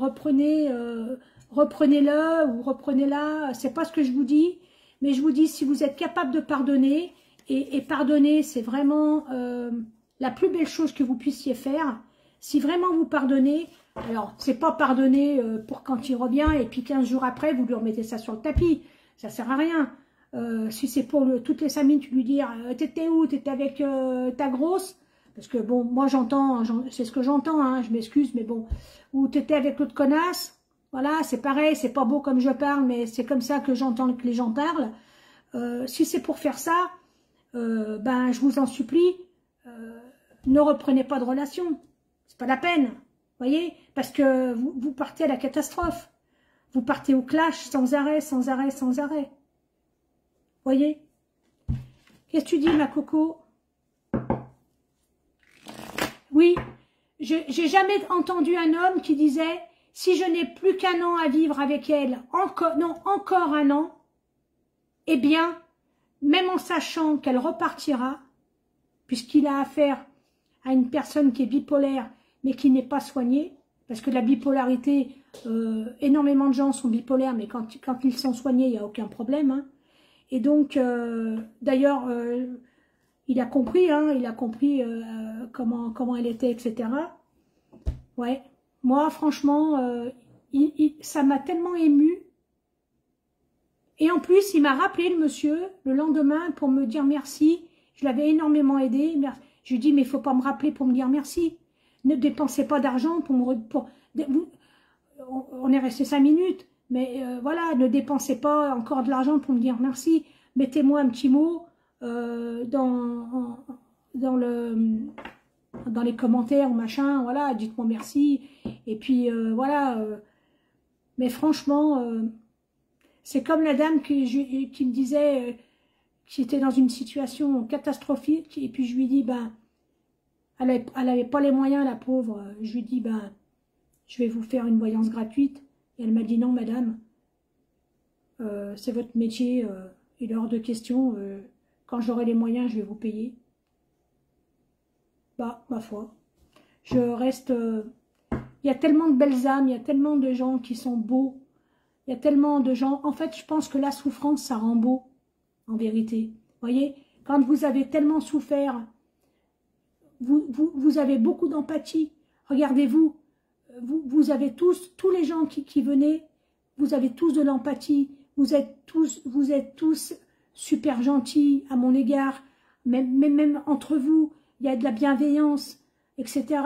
ou reprenez-la. C'est pas ce que je vous dis. Mais je vous dis, si vous êtes capable de pardonner, et pardonner, c'est vraiment la plus belle chose que vous puissiez faire. Si vraiment vous pardonnez, alors c'est pas pardonner pour quand il revient et puis 15 jours après, vous lui remettez ça sur le tapis. Ça sert à rien. Si c'est pour toutes les 5 minutes lui dire t'étais où, t'étais avec ta grosse, parce que bon, moi j'entends, c'est ce que j'entends, hein, je m'excuse, mais bon, ou t'étais avec l'autre connasse, voilà, c'est pareil, c'est pas beau comme je parle, mais c'est comme ça que j'entends que les gens parlent. Si c'est pour faire ça, ben je vous en supplie, ne reprenez pas de relation, c'est pas la peine, voyez, parce que vous partez à la catastrophe, vous partez au clash sans arrêt, sans arrêt, sans arrêt, voyez. Qu'est-ce que tu dis, ma coco? Oui, j'ai jamais entendu un homme qui disait « Si je n'ai plus qu'un an à vivre avec elle, encore un an, eh bien, même en sachant qu'elle repartira, puisqu'il a affaire à une personne qui est bipolaire, mais qui n'est pas soignée, parce que la bipolarité, énormément de gens sont bipolaires, mais quand ils sont soignés, il n'y a aucun problème. Hein. Et donc, d'ailleurs, il a compris, hein, comment elle était, etc. Ouais, moi, franchement, ça m'a tellement émue. Et en plus, il m'a rappelé, le monsieur, le lendemain, pour me dire merci. Je l'avais énormément aidé. Je lui ai dit, mais il ne faut pas me rappeler pour me dire merci. Ne dépensez pas d'argent on est resté 5 minutes, mais voilà, ne dépensez pas encore de l'argent pour me dire merci. Mettez-moi un petit mot dans les commentaires ou machin, voilà, dites-moi merci. Et puis, voilà. Mais franchement, c'est comme la dame qui me disait qui était dans une situation catastrophique. Et puis, je lui dis, ben, elle avait pas les moyens, la pauvre. Je lui dis, ben, je vais vous faire une voyance gratuite. Et elle m'a dit, non, madame, c'est votre métier, il est hors de question. Quand j'aurai les moyens, je vais vous payer. Bah, ma foi, je reste... il y a tellement de belles âmes, il y a tellement de gens qui sont beaux. Il y a tellement de gens... En fait, je pense que la souffrance, ça rend beau, en vérité. Vous voyez, quand vous avez tellement souffert, vous avez beaucoup d'empathie. Regardez-vous, vous avez tous les gens qui venaient, vous avez tous de l'empathie. Vous êtes tous super gentils à mon égard, même entre vous, il y a de la bienveillance, etc.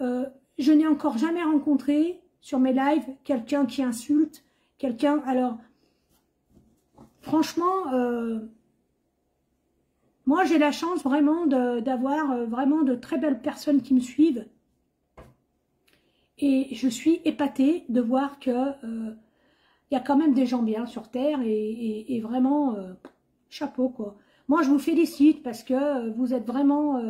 Je n'ai encore jamais rencontré sur mes lives quelqu'un qui insulte, quelqu'un... Alors, franchement, moi j'ai la chance vraiment d'avoir vraiment de très belles personnes qui me suivent. Et je suis épatée de voir que y a quand même des gens bien sur Terre et vraiment, chapeau quoi. Moi je vous félicite parce que vous êtes vraiment...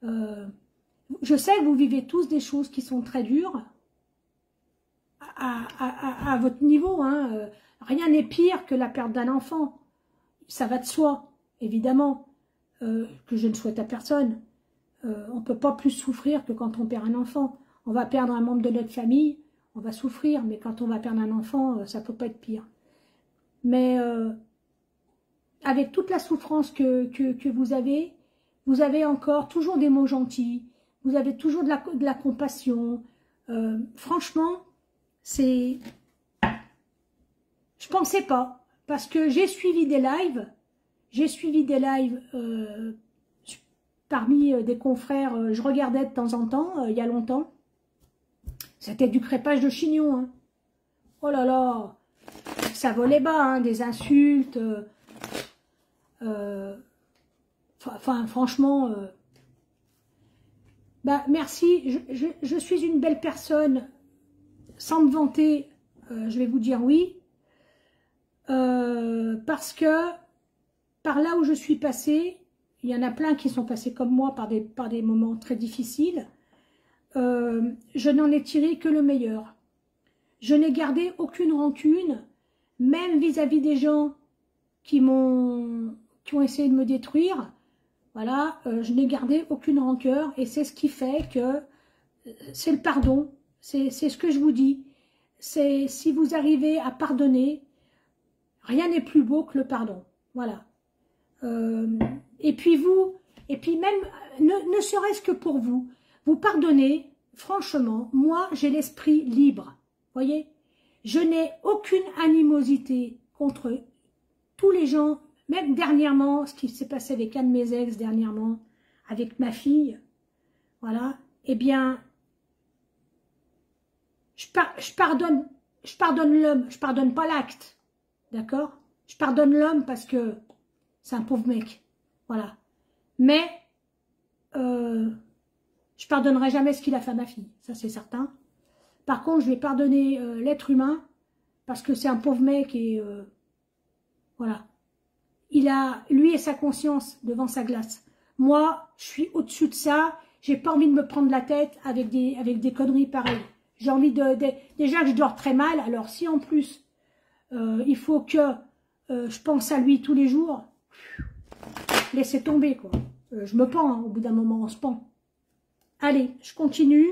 je sais que vous vivez tous des choses qui sont très dures à votre niveau. Hein. Rien n'est pire que la perte d'un enfant. Ça va de soi, évidemment, que je ne souhaite à personne. On ne peut pas plus souffrir que quand on perd un enfant. On va perdre un membre de notre famille, on va souffrir, mais quand on va perdre un enfant, ça ne peut pas être pire. Mais avec toute la souffrance que vous avez encore toujours des mots gentils, vous avez toujours de la compassion. Franchement, c'est... Je pensais pas. parce que j'ai suivi des lives, parmi des confrères, je regardais de temps en temps, il y a longtemps. C'était du crépage de chignon. Hein. Oh là là, ça volait bas, hein, des insultes. Enfin, franchement, bah, merci, je suis une belle personne, sans me vanter, je vais vous dire oui, parce que par là où je suis passée, il y en a plein qui sont passés comme moi par des moments très difficiles, je n'en ai tiré que le meilleur. Je n'ai gardé aucune rancune, même vis-à-vis des gens qui ont essayé de me détruire. Voilà, je n'ai gardé aucune rancœur et c'est ce qui fait que c'est le pardon. C'est ce que je vous dis. C'est si vous arrivez à pardonner, rien n'est plus beau que le pardon. Voilà. Et puis même, ne serait-ce que pour vous, vous pardonnez, franchement, moi j'ai l'esprit libre. Voyez, je n'ai aucune animosité contre tous les gens, même dernièrement, ce qui s'est passé avec un de mes ex dernièrement, avec ma fille, voilà, eh bien, je pardonne l'homme, je pardonne pas l'acte, d'accord? Je pardonne l'homme parce que c'est un pauvre mec, voilà. Mais, je pardonnerai jamais ce qu'il a fait à ma fille, ça c'est certain. Par contre, je vais pardonner l'être humain parce que c'est un pauvre mec et voilà. Il a, lui et sa conscience devant sa glace. Moi, je suis au-dessus de ça. J'ai pas envie de me prendre la tête avec des conneries pareilles. J'ai envie déjà que je dors très mal. Alors si en plus, il faut que je pense à lui tous les jours, laissez tomber quoi. Je me pends, hein, au bout d'un moment, on se pend. Allez, je continue.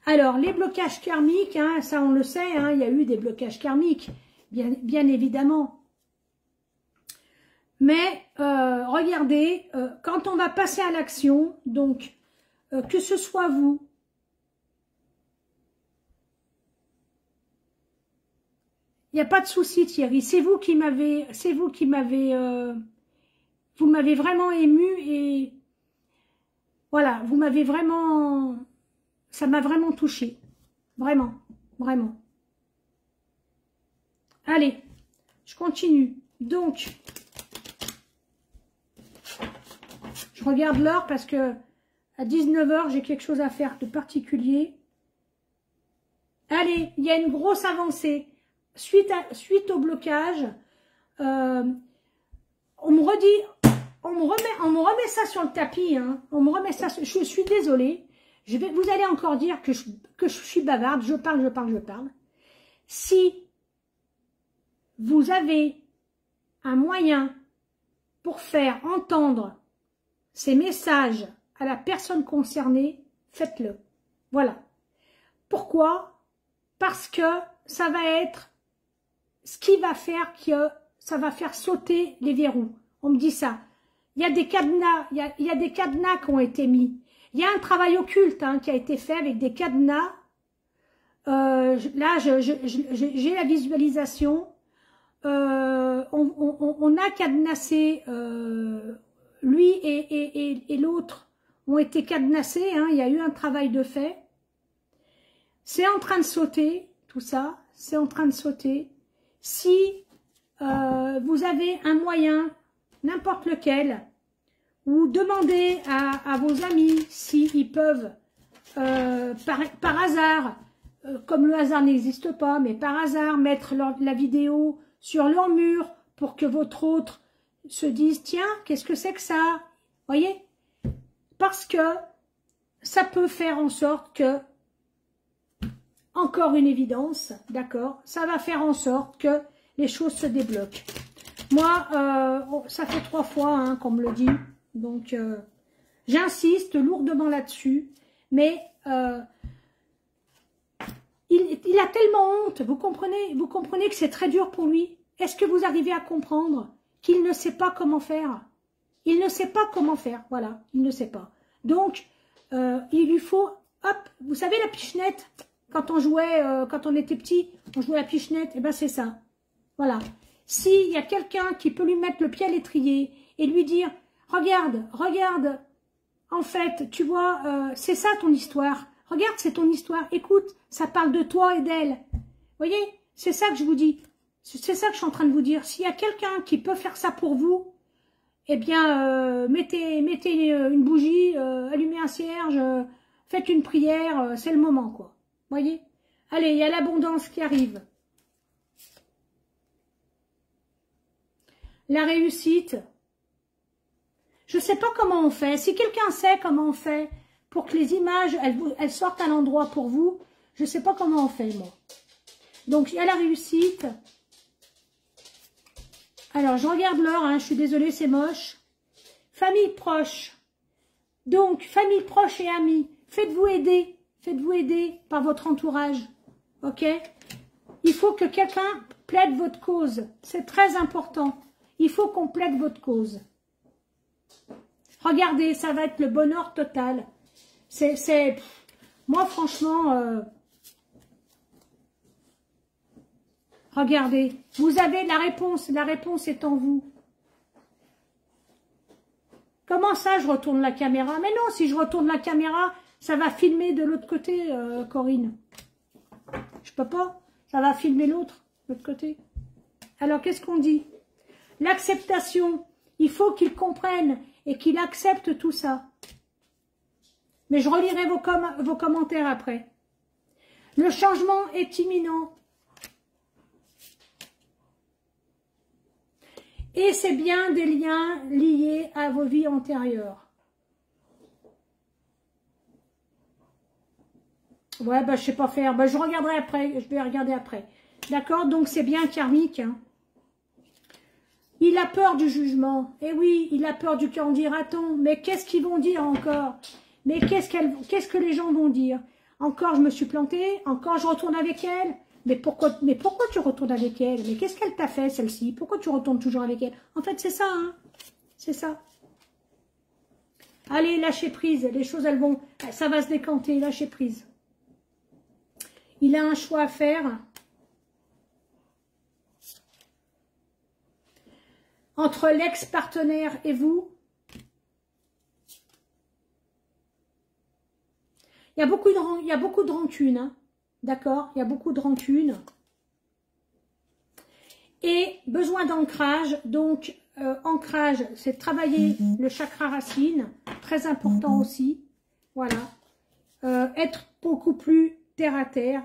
Alors, les blocages karmiques, hein, ça on le sait, hein, il y a eu des blocages karmiques, bien évidemment. Mais, regardez, quand on va passer à l'action, donc, que ce soit vous, il n'y a pas de souci Thierry, vous m'avez vraiment ému et, voilà, vous m'avez vraiment... Ça m'a vraiment touchée. Vraiment, vraiment. Allez, je continue. Donc, je regarde l'heure parce que à 19 h, j'ai quelque chose à faire de particulier. Allez, il y a une grosse avancée. Suite au blocage, on me remet ça sur le tapis. Hein. On me remet ça. Je suis désolée. Vous allez encore dire que je suis bavarde, je parle. Si vous avez un moyen pour faire entendre ces messages à la personne concernée, faites-le. Voilà. Pourquoi? Parce que ça va être ce qui va faire que ça va faire sauter les verrous. On me dit ça. Il y a des cadenas, il y a des cadenas qui ont été mis. Il y a un travail occulte hein, qui a été fait avec des cadenas. Là, j'ai la visualisation. On a cadenassé, lui et l'autre ont été cadenassés. Hein, il y a eu un travail de fait. C'est en train de sauter, tout ça. C'est en train de sauter. Si vous avez un moyen, n'importe lequel, ou demandez à vos amis s'ils peuvent, par hasard, comme le hasard n'existe pas, mais par hasard, mettre la vidéo sur leur mur pour que votre autre se dise « Tiens, qu'est-ce que c'est que ça ?» Voyez? Parce que ça peut faire en sorte que, encore une évidence, d'accord, ça va faire en sorte que les choses se débloquent. Moi, ça fait 3 fois hein, qu'on me le dit. Donc, j'insiste lourdement là-dessus, mais il a tellement honte, vous comprenez que c'est très dur pour lui. Est-ce que vous arrivez à comprendre qu'il ne sait pas comment faire? Il ne sait pas comment faire, voilà, il ne sait pas. Donc, il lui faut, hop, vous savez la pichenette, quand on jouait, quand on était petit, on jouait à la pichenette, et ben c'est ça. Voilà. S'il y a quelqu'un qui peut lui mettre le pied à l'étrier et lui dire, regarde, regarde, en fait, tu vois, c'est ça ton histoire. Regarde, c'est ton histoire. Écoute, ça parle de toi et d'elle. Vous voyez, c'est ça que je vous dis. C'est ça que je suis en train de vous dire. S'il y a quelqu'un qui peut faire ça pour vous, eh bien, mettez une bougie, allumez un cierge, faites une prière, c'est le moment, quoi. Vous voyez? Allez, il y a l'abondance qui arrive. La réussite. Je ne sais pas comment on fait. Si quelqu'un sait comment on fait pour que les images, elles sortent à l'endroit pour vous, je ne sais pas comment on fait, moi. Donc, il y a la réussite. Alors, je regarde l'heure, hein, je suis désolée, c'est moche. Famille proche. Donc, famille proche et amis, faites-vous aider par votre entourage, ok? Il faut que quelqu'un plaide votre cause, c'est très important. Il faut qu'on plaide votre cause. Regardez, ça va être le bonheur total. Moi, franchement, regardez, vous avez la réponse est en vous. Comment ça, je retourne la caméra? Mais non, si je retourne la caméra, ça va filmer de l'autre côté, Corinne. Je peux pas, ça va filmer l'autre côté. Alors, qu'est-ce qu'on dit? L'acceptation, il faut qu'il comprenne et qu'il accepte tout ça. Mais je relirai vos commentaires après. Le changement est imminent. Et c'est bien des liens liés à vos vies antérieures. Ouais, bah, je sais pas faire. Bah, je regarderai après. Je vais regarder après. D'accord? Donc, c'est bien karmique. Hein. Il a peur du jugement. Eh oui, il a peur du qu'en dira-t-on. Mais qu'est-ce qu'ils vont dire encore? Mais qu'est-ce que les gens vont dire? Encore, je me suis plantée. Encore, je retourne avec elle. Mais pourquoi tu retournes avec elle? Mais qu'est-ce qu'elle t'a fait, celle-ci? Pourquoi tu retournes toujours avec elle? En fait, c'est ça, hein. C'est ça. Allez, lâchez prise. Les choses, ça va se décanter. Lâchez prise. Il a un choix à faire. Entre l'ex-partenaire et vous. Il y a beaucoup de rancune, hein. D'accord? Il y a beaucoup de rancune. Et besoin d'ancrage. Donc, ancrage, c'est travailler le chakra racine. Très important aussi. Voilà. Être beaucoup plus terre à terre.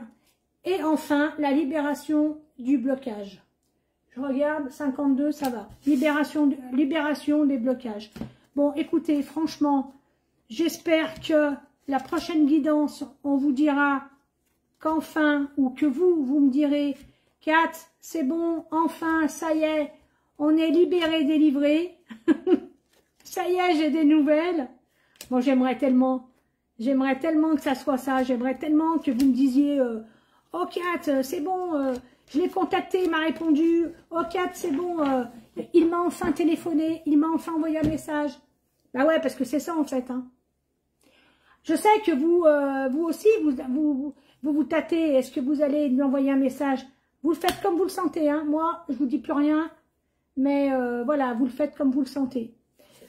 Et enfin, la libération du blocage. Je regarde, 52, ça va. Libération des blocages. Bon, écoutez, franchement, j'espère que la prochaine guidance, on vous dira qu'enfin, ou que vous me direz, Kat, c'est bon, enfin, ça y est, on est libéré, délivré. Ça y est, j'ai des nouvelles. Bon, j'aimerais tellement que ça soit ça. J'aimerais tellement que vous me disiez, oh Kat, c'est bon, je l'ai contacté, il m'a répondu. Oh Kat, c'est bon, il m'a enfin téléphoné, il m'a enfin envoyé un message. Bah ouais, parce que c'est ça en fait. Hein. Je sais que vous aussi, vous tâtez. Est-ce que vous allez lui envoyer un message? Vous le faites comme vous le sentez. Hein. Moi, je vous dis plus rien. Mais voilà, vous le faites comme vous le sentez.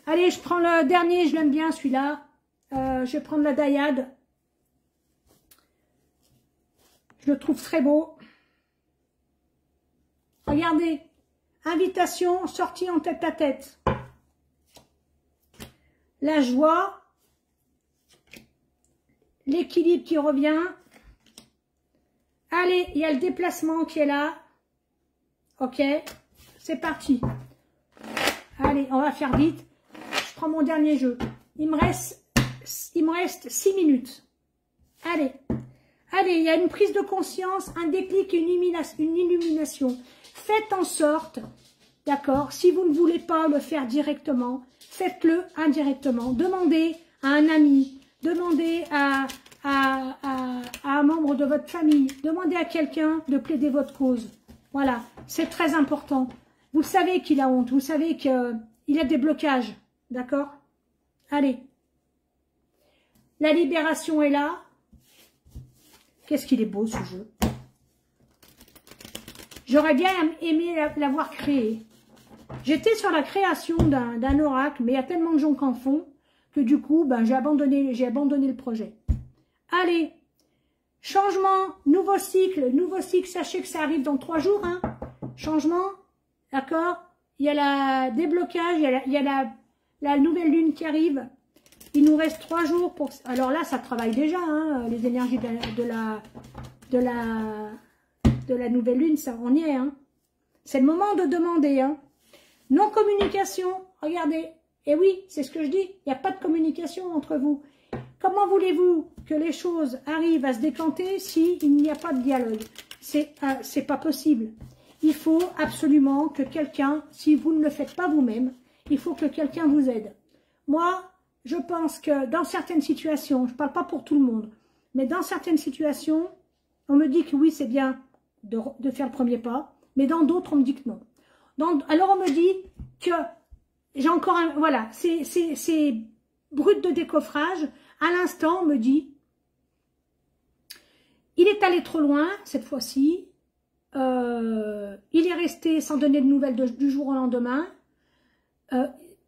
Allez, je prends le dernier, je l'aime bien celui-là. Je vais prendre la Dayade. Je le trouve très beau. Regardez. Invitation, sortie en tête à tête. La joie. L'équilibre qui revient. Allez, il y a le déplacement qui est là. Ok, c'est parti. Allez, on va faire vite. Je prends mon dernier jeu. Il me reste 6 minutes. Allez, il y a une prise de conscience, un déclic, une illumination. Faites en sorte, d'accord, si vous ne voulez pas le faire directement, faites-le indirectement. Demandez à un ami, demandez à un membre de votre famille, demandez à quelqu'un de plaider votre cause. Voilà, c'est très important. Vous savez qu'il a honte, vous savez qu'il a des blocages, d'accord? Allez. La libération est là. Qu'est-ce qu'il est beau ce jeu. J'aurais bien aimé l'avoir créé. J'étais sur la création d'un oracle, mais il y a tellement de gens qui en font que du coup, ben, j'ai abandonné le projet. Allez, changement, nouveau cycle, sachez que ça arrive dans 3 jours. Hein. Changement, d'accord. Il y a la déblocage, il y a la nouvelle lune qui arrive. Il nous reste 3 jours pour... Alors là, ça travaille déjà, hein, les énergies de la nouvelle lune, ça on y est. Hein. C'est le moment de demander. Hein. Non-communication, regardez. Et oui, c'est ce que je dis, il n'y a pas de communication entre vous. Comment voulez-vous que les choses arrivent à se décanter s'il n'y a pas de dialogue? C'est pas possible. Il faut absolument que quelqu'un, si vous ne le faites pas vous-même, il faut que quelqu'un vous aide. Moi, je pense que dans certaines situations, je ne parle pas pour tout le monde, mais dans certaines situations, on me dit que oui, c'est bien de faire le premier pas, mais dans d'autres, on me dit que non. Alors on me dit que j'ai encore un... Voilà, c'est brut de décoffrage. À l'instant, on me dit, il est allé trop loin cette fois-ci, il est resté sans donner de nouvelles du jour au lendemain,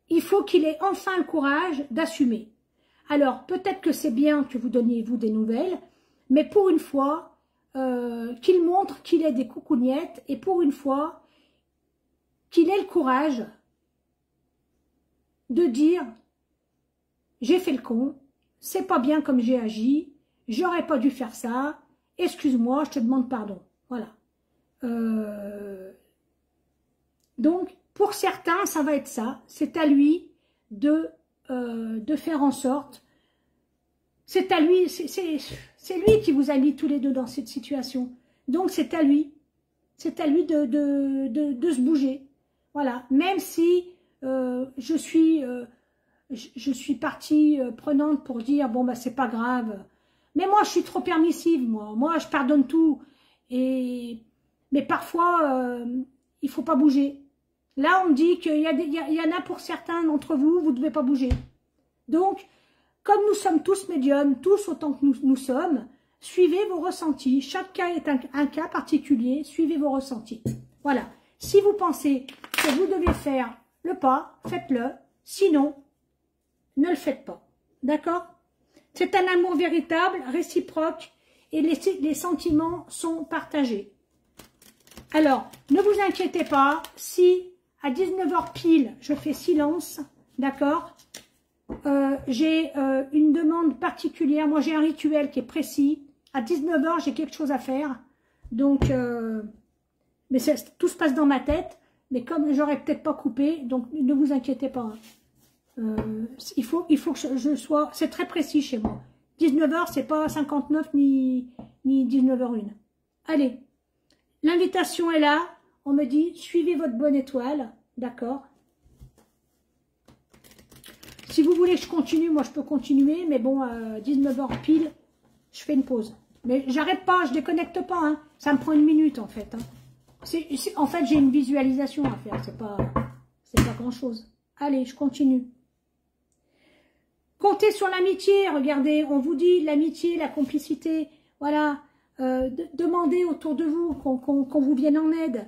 il faut qu'il ait enfin le courage d'assumer. Alors, peut-être que c'est bien que vous donniez vous des nouvelles, mais pour une fois, qu'il montre qu'il est des coucougnettes, et pour une fois, qu'il ait le courage de dire « J'ai fait le con, c'est pas bien comme j'ai agi, j'aurais pas dû faire ça, excuse-moi, je te demande pardon. » Voilà. Donc, pour certains, ça va être ça. C'est à lui de faire en sorte. C'est à lui, c'est lui qui vous a mis tous les deux dans cette situation. Donc, c'est à lui. C'est à lui de se bouger. Voilà. Même si je suis partie prenante pour dire, bon, bah, c'est pas grave. Mais moi, je suis trop permissive, moi. Moi, je pardonne tout. Mais parfois, il faut pas bouger. Là, on me dit qu'il y en a pour certains d'entre vous, vous ne devez pas bouger. Donc, comme nous sommes tous médiums, tous autant que nous sommes, suivez vos ressentis. Chaque cas est un cas particulier, suivez vos ressentis. Voilà. Si vous pensez que vous devez faire le pas, faites-le. Sinon, ne le faites pas. D'accord? C'est un amour véritable, réciproque, et les sentiments sont partagés. Alors, ne vous inquiétez pas, si à 19 h pile, je fais silence, d'accord? J'ai une demande particulière, moi j'ai un rituel qui est précis. À 19 h, j'ai quelque chose à faire, donc, mais tout se passe dans ma tête, mais comme j'aurais peut-être pas coupé, donc ne vous inquiétez pas. Il faut que je sois, c'est très précis chez moi. 19 h, c'est pas 59 ni 19 h 1. Allez, l'invitation est là. On me dit, suivez votre bonne étoile, d'accord? Si vous voulez que je continue, moi je peux continuer, mais bon, 19 h pile, je fais une pause. Mais j'arrête pas, je déconnecte pas, hein. Ça me prend 1 minute en fait. Hein. En fait, j'ai une visualisation à faire, c'est pas grand chose. Allez, je continue. Comptez sur l'amitié, regardez, on vous dit l'amitié, la complicité, voilà. Demandez autour de vous qu'on vous vienne en aide.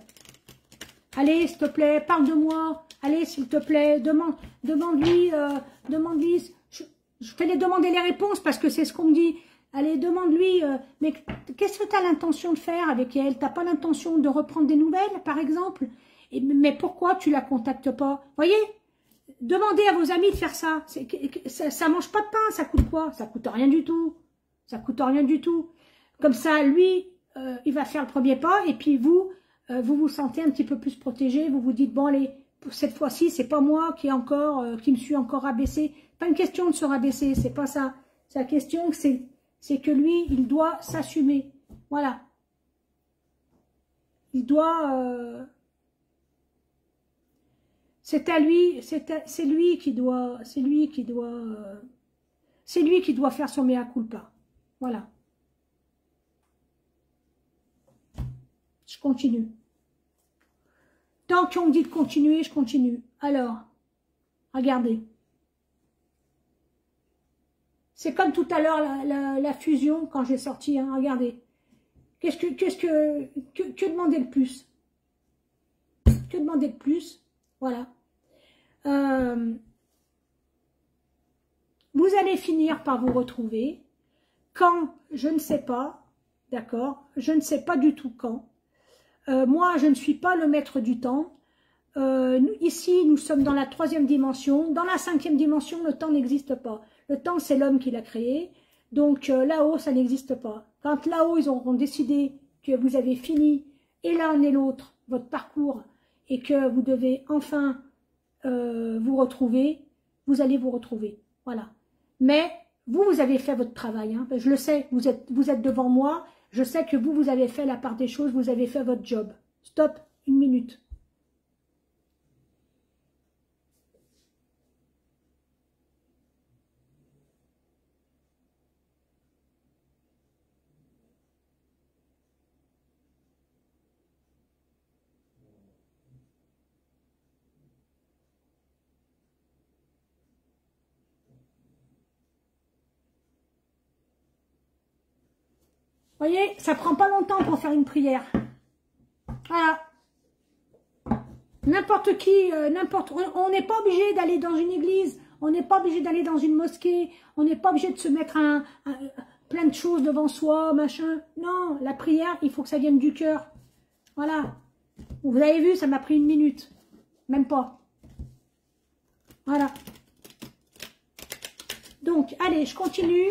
Allez, s'il te plaît, parle de moi. Allez, s'il te plaît, demande-lui, je fais les demandes et les réponses parce que c'est ce qu'on me dit. Allez, demande-lui, mais qu'est-ce que tu as l'intention de faire avec elle? Tu n'as pas l'intention de reprendre des nouvelles, par exemple? Mais pourquoi tu la contactes pas? Voyez, demandez à vos amis de faire ça. Ça mange pas de pain, ça coûte quoi? Ça coûte rien du tout. Ça coûte rien du tout. Comme ça, lui, il va faire le premier pas et puis vous vous sentez un petit peu plus protégé. Vous vous dites, bon, allez, cette fois-ci, c'est pas moi qui me suis encore rabaissé. Pas une question de se rabaisser, c'est pas ça. C'est la question, c'est que lui, il doit s'assumer. Voilà. Il doit... c'est à lui, c'est lui qui doit faire son mea culpa. Voilà. Je continue. Tant qu'on me dit de continuer, je continue. Alors, regardez. C'est comme tout à l'heure la fusion quand j'ai sorti. Hein, regardez. Que demander le plus? Que demander de plus? Voilà. Vous allez finir par vous retrouver. Quand? Je ne sais pas. D'accord? Je ne sais pas du tout quand. Moi, je ne suis pas le maître du temps. Ici, nous sommes dans la 3e dimension. Dans la 5e dimension, le temps n'existe pas. Le temps, c'est l'homme qui l'a créé. Donc là-haut, ça n'existe pas. Quand là-haut, ils auront décidé que vous avez fini, et l'un et l'autre, votre parcours, et que vous devez enfin vous retrouver, vous allez vous retrouver. Voilà. Mais vous, vous avez fait votre travail. Hein. Je le sais, vous êtes devant moi. Je sais que vous avez fait la part des choses, vous avez fait votre job. Stop, 1 minute. Vous voyez, ça prend pas longtemps pour faire une prière. Voilà. N'importe qui, on n'est pas obligé d'aller dans une église, on n'est pas obligé d'aller dans une mosquée, on n'est pas obligé de se mettre plein de choses devant soi, machin. Non, la prière, il faut que ça vienne du cœur. Voilà. Vous avez vu, ça m'a pris 1 minute. Même pas. Voilà. Donc, allez, je continue.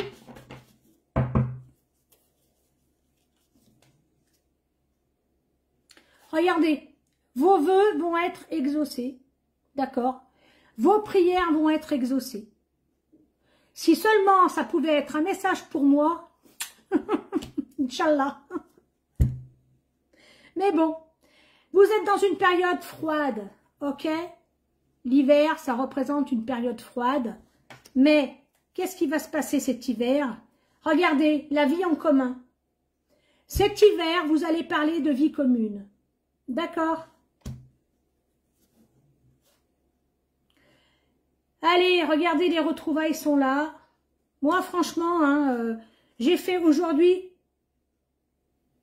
Regardez, vos vœux vont être exaucés, d'accord? Vos prières vont être exaucées. Si seulement ça pouvait être un message pour moi, Inch'Allah. Mais bon, vous êtes dans une période froide, ok? L'hiver, ça représente une période froide. Mais qu'est-ce qui va se passer cet hiver? Regardez, la vie en commun. Cet hiver, vous allez parler de vie commune. D'accord? Allez, regardez, les retrouvailles sont là. Moi, franchement, hein, j'ai fait aujourd'hui...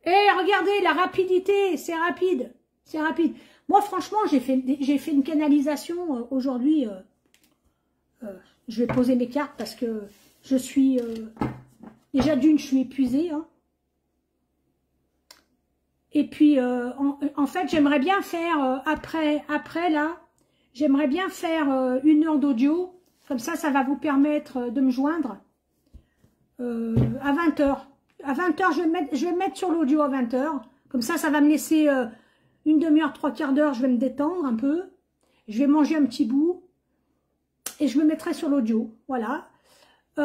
regardez, la rapidité, c'est rapide. C'est rapide. Moi, franchement, j'ai fait une canalisation aujourd'hui. Je vais poser mes cartes parce que je suis... déjà d'une, je suis épuisée. Hein. Et puis, en fait, j'aimerais bien faire, après là, j'aimerais bien faire 1 heure d'audio. Comme ça va vous permettre de me joindre à 20 h. À 20 h, je vais me mettre sur l'audio à 20 h. Comme ça va me laisser 1 demi-heure, 3/4 d'heure. Je vais me détendre un peu. Je vais manger un petit bout. Et je me mettrai sur l'audio. Voilà. Vous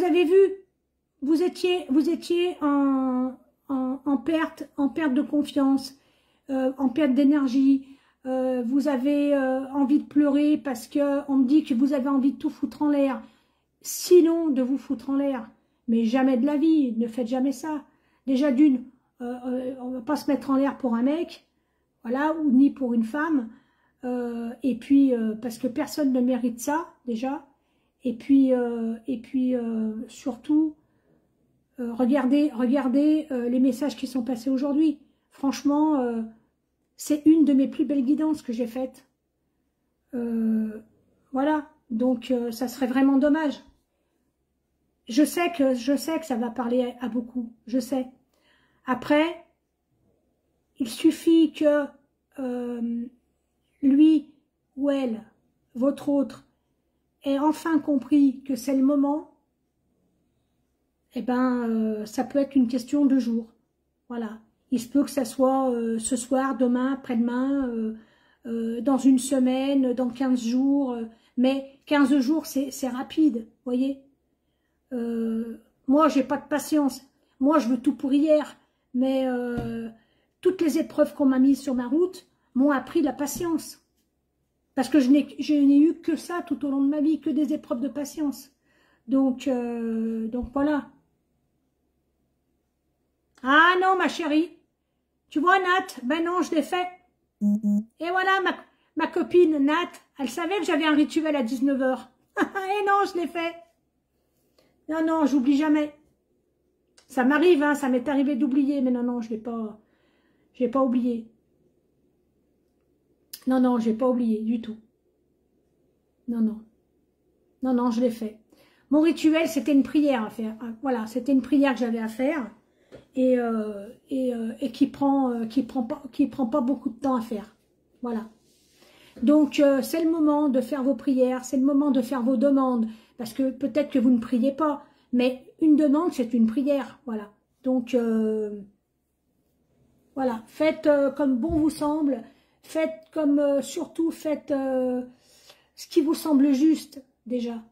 avez vu, vous étiez en perte de confiance, en perte d'énergie. Vous avez envie de pleurer parce que on me dit que vous avez envie de tout foutre en l'air. Sinon, de vous foutre en l'air. Mais jamais de la vie, ne faites jamais ça. Déjà d'une, on va pas se mettre en l'air pour un mec, voilà, ou ni pour une femme. Et puis, parce que personne ne mérite ça, déjà. Et puis surtout, regardez les messages qui sont passés aujourd'hui. Franchement, c'est une de mes plus belles guidances que j'ai faites. Voilà, donc ça serait vraiment dommage. Je sais que ça va parler à beaucoup, je sais. Après, il suffit que lui ou elle, votre autre, ait enfin compris que c'est le moment. Eh ben, ça peut être une question de jours. Voilà. Il se peut que ça soit ce soir, demain, après-demain, dans 1 semaine, dans 15 jours. Mais 15 jours, c'est rapide, vous voyez. Moi, j'ai pas de patience. Moi, je veux tout pour hier. Mais toutes les épreuves qu'on m'a mises sur ma route m'ont appris la patience. Parce que je n'ai eu que ça tout au long de ma vie, que des épreuves de patience. Donc voilà. Ah non, ma chérie. Tu vois, Nat, ben non, je l'ai fait. Et voilà, ma copine Nat, elle savait que j'avais un rituel à 19 h. Et non, je l'ai fait. Non, non, j'oublie jamais. Ça m'arrive, hein, ça m'est arrivé d'oublier, mais non, non, je l'ai pas oublié. Non, non, j'ai pas oublié du tout. Non, non. Non, non, je l'ai fait. Mon rituel, c'était une prière à faire. Voilà, c'était une prière que j'avais à faire et qui prend pas beaucoup de temps à faire. Voilà. Donc, c'est le moment de faire vos prières, c'est le moment de faire vos demandes, parce que peut-être que vous ne priez pas, mais une demande, c'est une prière, voilà. Donc, voilà, faites comme bon vous semble, faites comme, surtout, faites ce qui vous semble juste, déjà.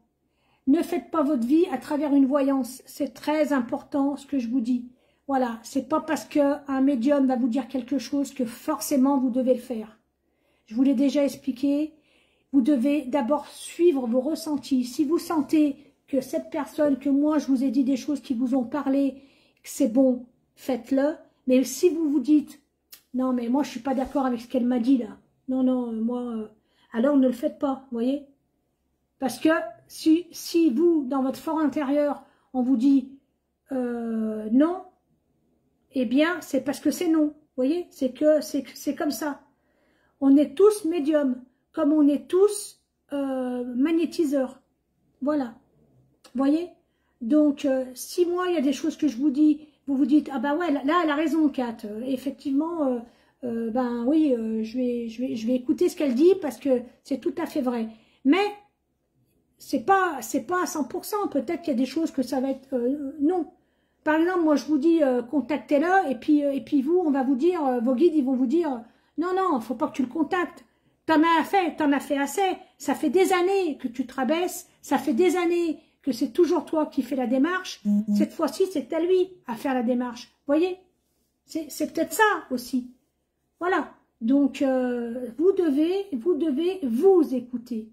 Ne faites pas votre vie à travers une voyance, c'est très important ce que je vous dis. Voilà, c'est pas parce qu'un médium va vous dire quelque chose que forcément vous devez le faire. Je vous l'ai déjà expliqué, vous devez d'abord suivre vos ressentis. Si vous sentez que cette personne, que moi je vous ai dit des choses qui vous ont parlé, que c'est bon, faites-le. Mais si vous vous dites, non mais moi je suis pas d'accord avec ce qu'elle m'a dit là, non, non, moi, alors ne le faites pas, vous voyez. Parce que si vous, dans votre fort intérieur, on vous dit non, eh bien c'est parce que c'est non, vous voyez, c'est comme ça. On est tous médiums, comme on est tous magnétiseurs. Voilà. Vous voyez? Donc, si moi, il y a des choses que je vous dis, vous vous dites, ah ben ouais, là, elle a raison, Kat. Effectivement, ben oui, je vais écouter ce qu'elle dit parce que c'est tout à fait vrai. Mais, c'est pas à 100%. Peut-être qu'il y a des choses que ça va être non. Par exemple, moi, je vous dis, contactez-le, et puis vous, on va vous dire, vos guides, ils vont vous dire, non, non, faut pas que tu le contactes. T'en as fait assez. Ça fait des années que tu te rabaisses. Ça fait des années que c'est toujours toi qui fais la démarche. Cette fois-ci, c'est à lui à faire la démarche. Vous voyez? C'est peut-être ça aussi. Voilà. Donc, vous devez vous écouter.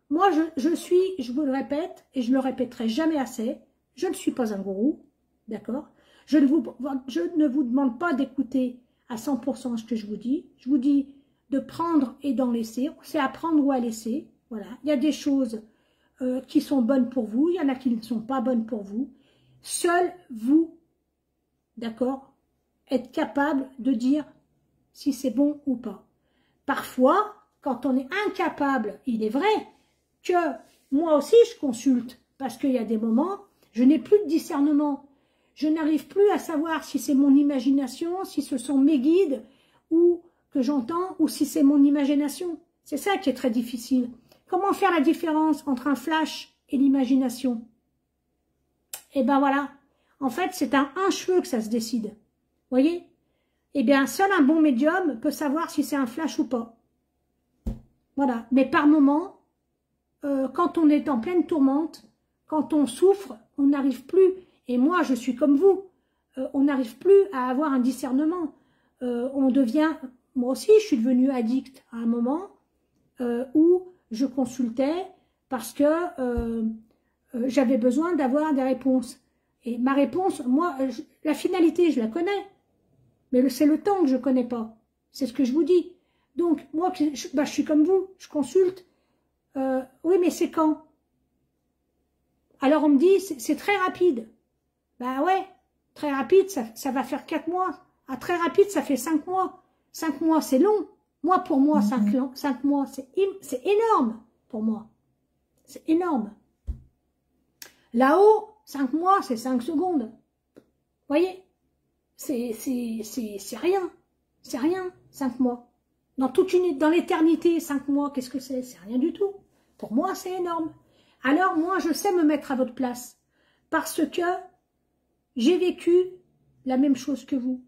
Moi, je vous le répète, et je ne le répéterai jamais assez, je ne suis pas un gourou, d'accord? Je ne vous demande pas d'écouter à 100% ce que je vous dis de prendre et d'en laisser, c'est à prendre ou à laisser, voilà. Il y a des choses qui sont bonnes pour vous, il y en a qui ne sont pas bonnes pour vous. Seul vous, d'accord, êtes capable de dire si c'est bon ou pas. Parfois, quand on est incapable, il est vrai que moi aussi je consulte, parce qu'il y a des moments, je n'ai plus de discernement. Je n'arrive plus à savoir si c'est mon imagination, si ce sont mes guides, ou que j'entends, ou si c'est mon imagination. C'est ça qui est très difficile. Comment faire la différence entre un flash et l'imagination? Eh ben voilà. En fait, c'est à un cheveu que ça se décide. Vous voyez? Eh bien, seul un bon médium peut savoir si c'est un flash ou pas. Voilà. Mais par moment, quand on est en pleine tourmente, quand on souffre, on n'arrive plus. Et moi, je suis comme vous. On n'arrive plus à avoir un discernement. On devient... Moi aussi, je suis devenue addict à un moment où je consultais parce que j'avais besoin d'avoir des réponses. Et ma réponse, moi, la finalité, je la connais. Mais c'est le temps que je ne connais pas. C'est ce que je vous dis. Donc, moi, je suis comme vous. Je consulte. Oui, mais c'est quand? Alors, on me dit, c'est très rapide. Ben ouais, très rapide, ça va faire 4 mois. Ah, très rapide, ça fait 5 mois. 5 mois, c'est long. Moi, pour moi, 5 mois, c'est énorme pour moi. C'est énorme. Là-haut, 5 mois, c'est 5 secondes. Vous voyez? C'est rien. C'est rien, 5 mois. Dans l'éternité, 5 mois, qu'est-ce que c'est? C'est rien du tout. Pour moi, c'est énorme. Alors, moi, je sais me mettre à votre place. Parce que j'ai vécu la même chose que vous.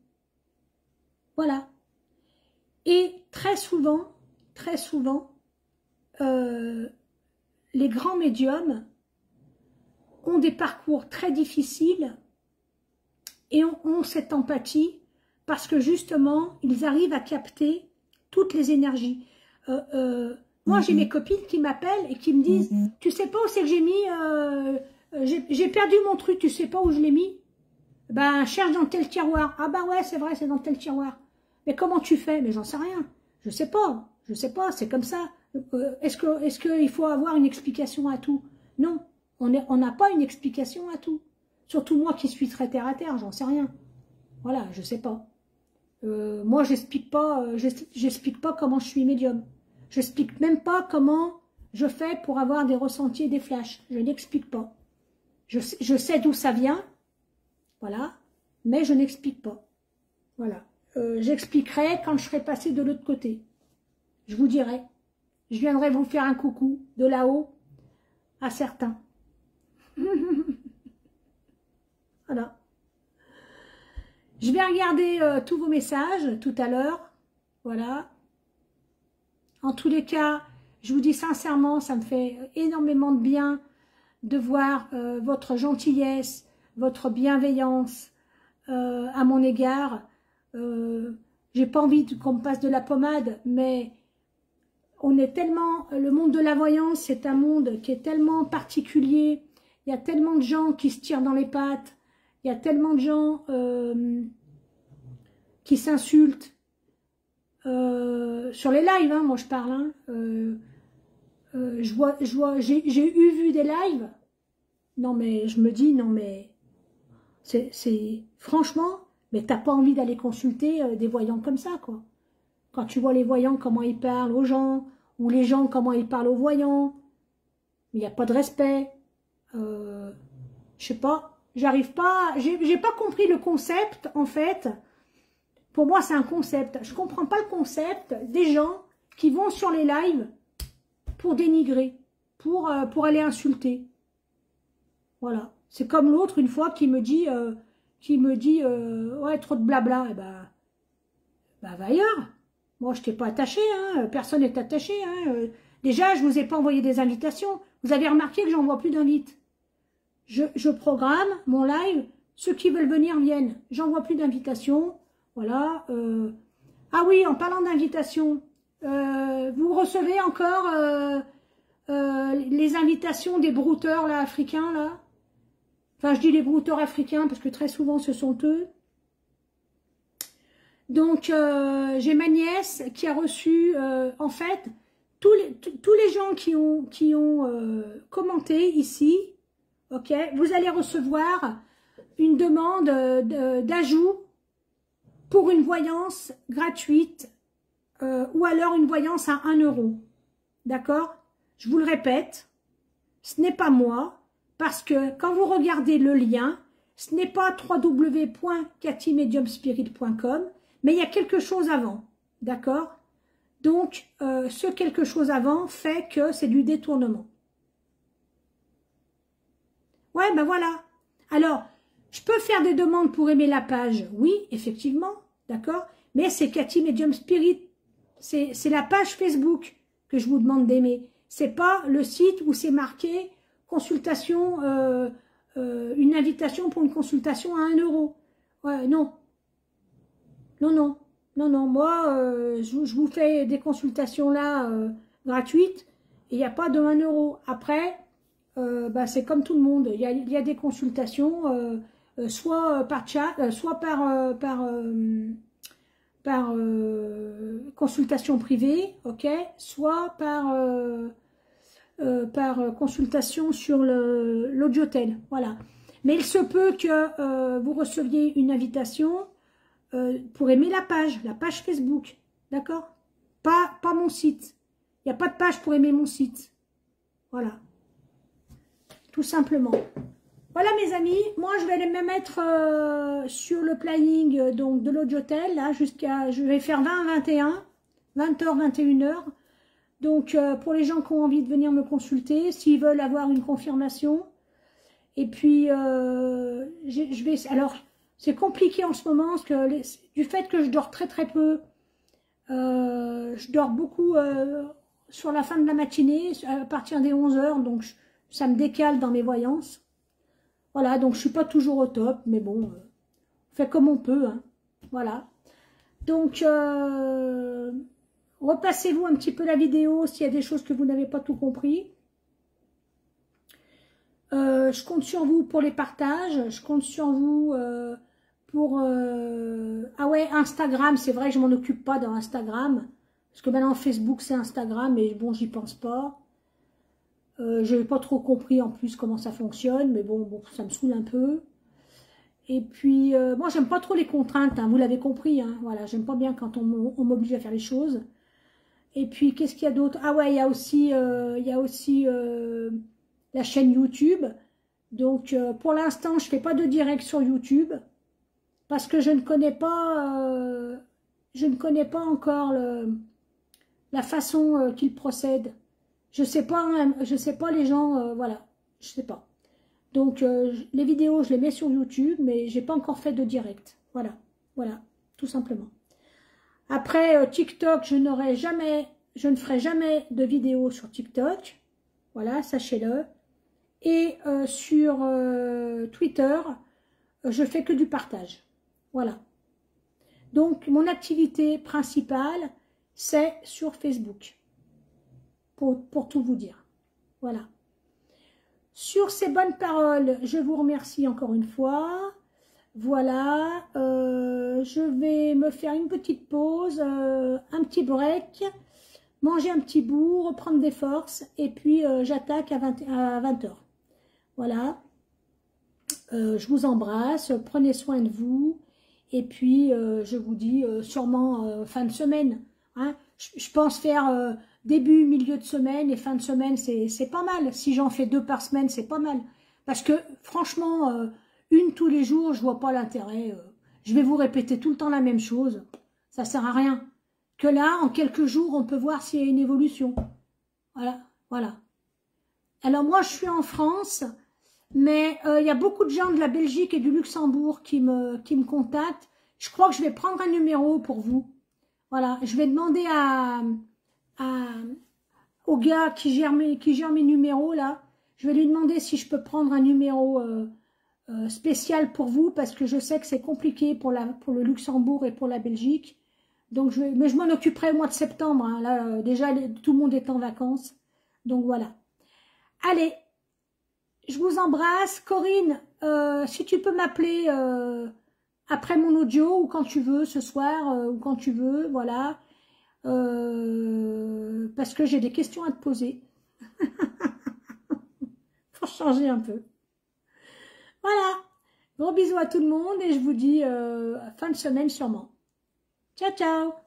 Voilà. Et très souvent, les grands médiums ont des parcours très difficiles et ont cette empathie parce que justement, ils arrivent à capter toutes les énergies. Moi, j'ai mes copines qui m'appellent et qui me disent « Tu sais pas où c'est que j'ai mis j'ai perdu mon truc, tu sais pas où je l'ai mis ?» Ben, cherche dans tel tiroir. Ah ben ouais, c'est vrai, c'est dans tel tiroir. Mais comment tu fais? Mais j'en sais rien. Je sais pas, c'est comme ça. Est-ce qu'il faut avoir une explication à tout? Non, on n'a pas une explication à tout. Surtout moi qui suis très terre à terre, j'en sais rien. Voilà, je sais pas. Moi, j'explique pas comment je suis médium. Je n'explique même pas comment je fais pour avoir des ressentis et des flashs. Je n'explique pas. Je sais d'où ça vient, voilà, mais je n'explique pas. Voilà. J'expliquerai quand je serai passé de l'autre côté. Je vous dirai. Je viendrai vous faire un coucou de là-haut à certains. Voilà. Je vais regarder tous vos messages tout à l'heure. Voilà. En tous les cas, je vous dis sincèrement, ça me fait énormément de bien de voir votre gentillesse, votre bienveillance à mon égard. J'ai pas envie qu'on me passe de la pommade, mais on est tellement, le monde de la voyance, c'est un monde qui est tellement particulier. Il y a tellement de gens qui se tirent dans les pattes. Il y a tellement de gens qui s'insultent. Sur les lives, hein, moi je parle. Hein, j'ai vu des lives. Non mais je me dis, non mais c'est franchement, mais t'as pas envie d'aller consulter des voyants comme ça, quoi. Quand tu vois les voyants, comment ils parlent aux gens, ou les gens, comment ils parlent aux voyants, il n'y a pas de respect. Je sais pas, j'arrive pas, j'ai pas compris le concept, en fait. Pour moi, c'est un concept. Je comprends pas le concept des gens qui vont sur les lives pour dénigrer, pour aller insulter. Voilà. C'est comme l'autre, une fois, qui me dit, ouais, trop de blabla. Eh ben, va ailleurs. Moi, je t'ai pas attaché, hein. Personne n'est attaché, hein. Déjà, je vous ai pas envoyé des invitations. Vous avez remarqué que j'envoie plus d'invites. Je programme mon live. Ceux qui veulent venir viennent. J'envoie plus d'invitations. Voilà. Ah oui, en parlant d'invitations, vous recevez encore les invitations des brouteurs là, africains, là. Enfin, je dis les brouteurs africains parce que très souvent, ce sont eux. Donc, j'ai ma nièce qui a reçu, en fait, tous les gens qui ont commenté ici, ok, vous allez recevoir une demande d'ajout pour une voyance gratuite ou alors une voyance à 1 €. D'accord? Je vous le répète, ce n'est pas moi, parce que quand vous regardez le lien, ce n'est pas www.katimediumspirit.com, mais il y a quelque chose avant. D'accord? Donc, ce quelque chose avant fait que c'est du détournement. Ouais, ben voilà. Alors, je peux faire des demandes pour aimer la page, oui, effectivement, d'accord, mais c'est Cathy Medium Spirit, c'est la page Facebook que je vous demande d'aimer. C'est pas le site où c'est marqué consultation, une invitation pour une consultation à 1 €. Ouais, non. Non, non. Non, non. Moi, je vous fais des consultations là gratuites et il n'y a pas de 1 €. Après, bah, c'est comme tout le monde. Il y a des consultations soit par chat, soit par consultation privée, ok, soit par consultation sur l'audiotel, voilà. Mais il se peut que vous receviez une invitation pour aimer la page Facebook, d'accord? Pas mon site. Il n'y a pas de page pour aimer mon site. Voilà. Tout simplement. Voilà mes amis, moi je vais me mettre sur le planning donc de l'audiotel, là jusqu'à, je vais faire 20h-21, 20h, 21h. Donc pour les gens qui ont envie de venir me consulter, s'ils veulent avoir une confirmation. Et puis je vais, alors c'est compliqué en ce moment parce que du fait que je dors très peu, je dors beaucoup sur la fin de la matinée, à partir des 11h, donc ça me décale dans mes voyances. Voilà, donc je suis pas toujours au top, mais bon, on fait comme on peut, hein. Voilà. Donc, repassez-vous un petit peu la vidéo s'il y a des choses que vous n'avez pas tout compris. Je compte sur vous pour les partages, je compte sur vous pour... Ah ouais, Instagram, c'est vrai que je m'en occupe pas dans Instagram, parce que maintenant Facebook c'est Instagram, mais bon, j'y pense pas. Je n'ai pas trop compris en plus comment ça fonctionne, mais bon, ça me saoule un peu. Et puis, moi, j'aime pas trop les contraintes, hein, vous l'avez compris, hein, voilà, j'aime pas bien quand on m'oblige à faire les choses. Et puis, qu'est-ce qu'il y a d'autre? Ah ouais, il y a aussi la chaîne YouTube. Donc, pour l'instant, je fais pas de direct sur YouTube parce que je ne connais pas encore la façon qu'ils procèdent. Je sais pas les gens, voilà, je sais pas. Donc, les vidéos, je les mets sur YouTube, mais j'ai pas encore fait de direct. Voilà, voilà, tout simplement. Après, TikTok, je ne ferai jamais de vidéo sur TikTok. Voilà, sachez-le. Et sur Twitter, je fais que du partage. Voilà. Donc, mon activité principale, c'est sur Facebook. Pour tout vous dire. Voilà. Sur ces bonnes paroles, je vous remercie encore une fois. Voilà. Je vais me faire une petite pause, un petit break, manger un petit bout, reprendre des forces, et puis j'attaque à 20h. Voilà. Je vous embrasse, prenez soin de vous, et puis je vous dis sûrement fin de semaine. Hein. Je pense faire début, milieu de semaine et fin de semaine, c'est pas mal. Si j'en fais 2 par semaine, c'est pas mal. Parce que franchement, une tous les jours, je vois pas l'intérêt. Je vais vous répéter tout le temps la même chose. Ça sert à rien. Que là, en quelques jours, on peut voir s'il y a une évolution. Voilà, voilà. Alors moi, je suis en France, mais il y a beaucoup de gens de la Belgique et du Luxembourg qui me contactent. Je crois que je vais prendre un numéro pour vous. Voilà, je vais demander au gars qui gère mes numéros là. Je vais lui demander si je peux prendre un numéro spécial pour vous, parce que je sais que c'est compliqué pour le Luxembourg et pour la Belgique. Donc mais je m'en occuperai au mois de septembre. Hein. Là, déjà, tout le monde est en vacances. Donc voilà. Allez, je vous embrasse. Corinne, si tu peux m'appeler après mon audio, ou quand tu veux, ce soir, ou quand tu veux, voilà. Parce que j'ai des questions à te poser. Pour changer un peu. Voilà. Gros bisous à tout le monde et je vous dis fin de semaine sûrement. Ciao, ciao.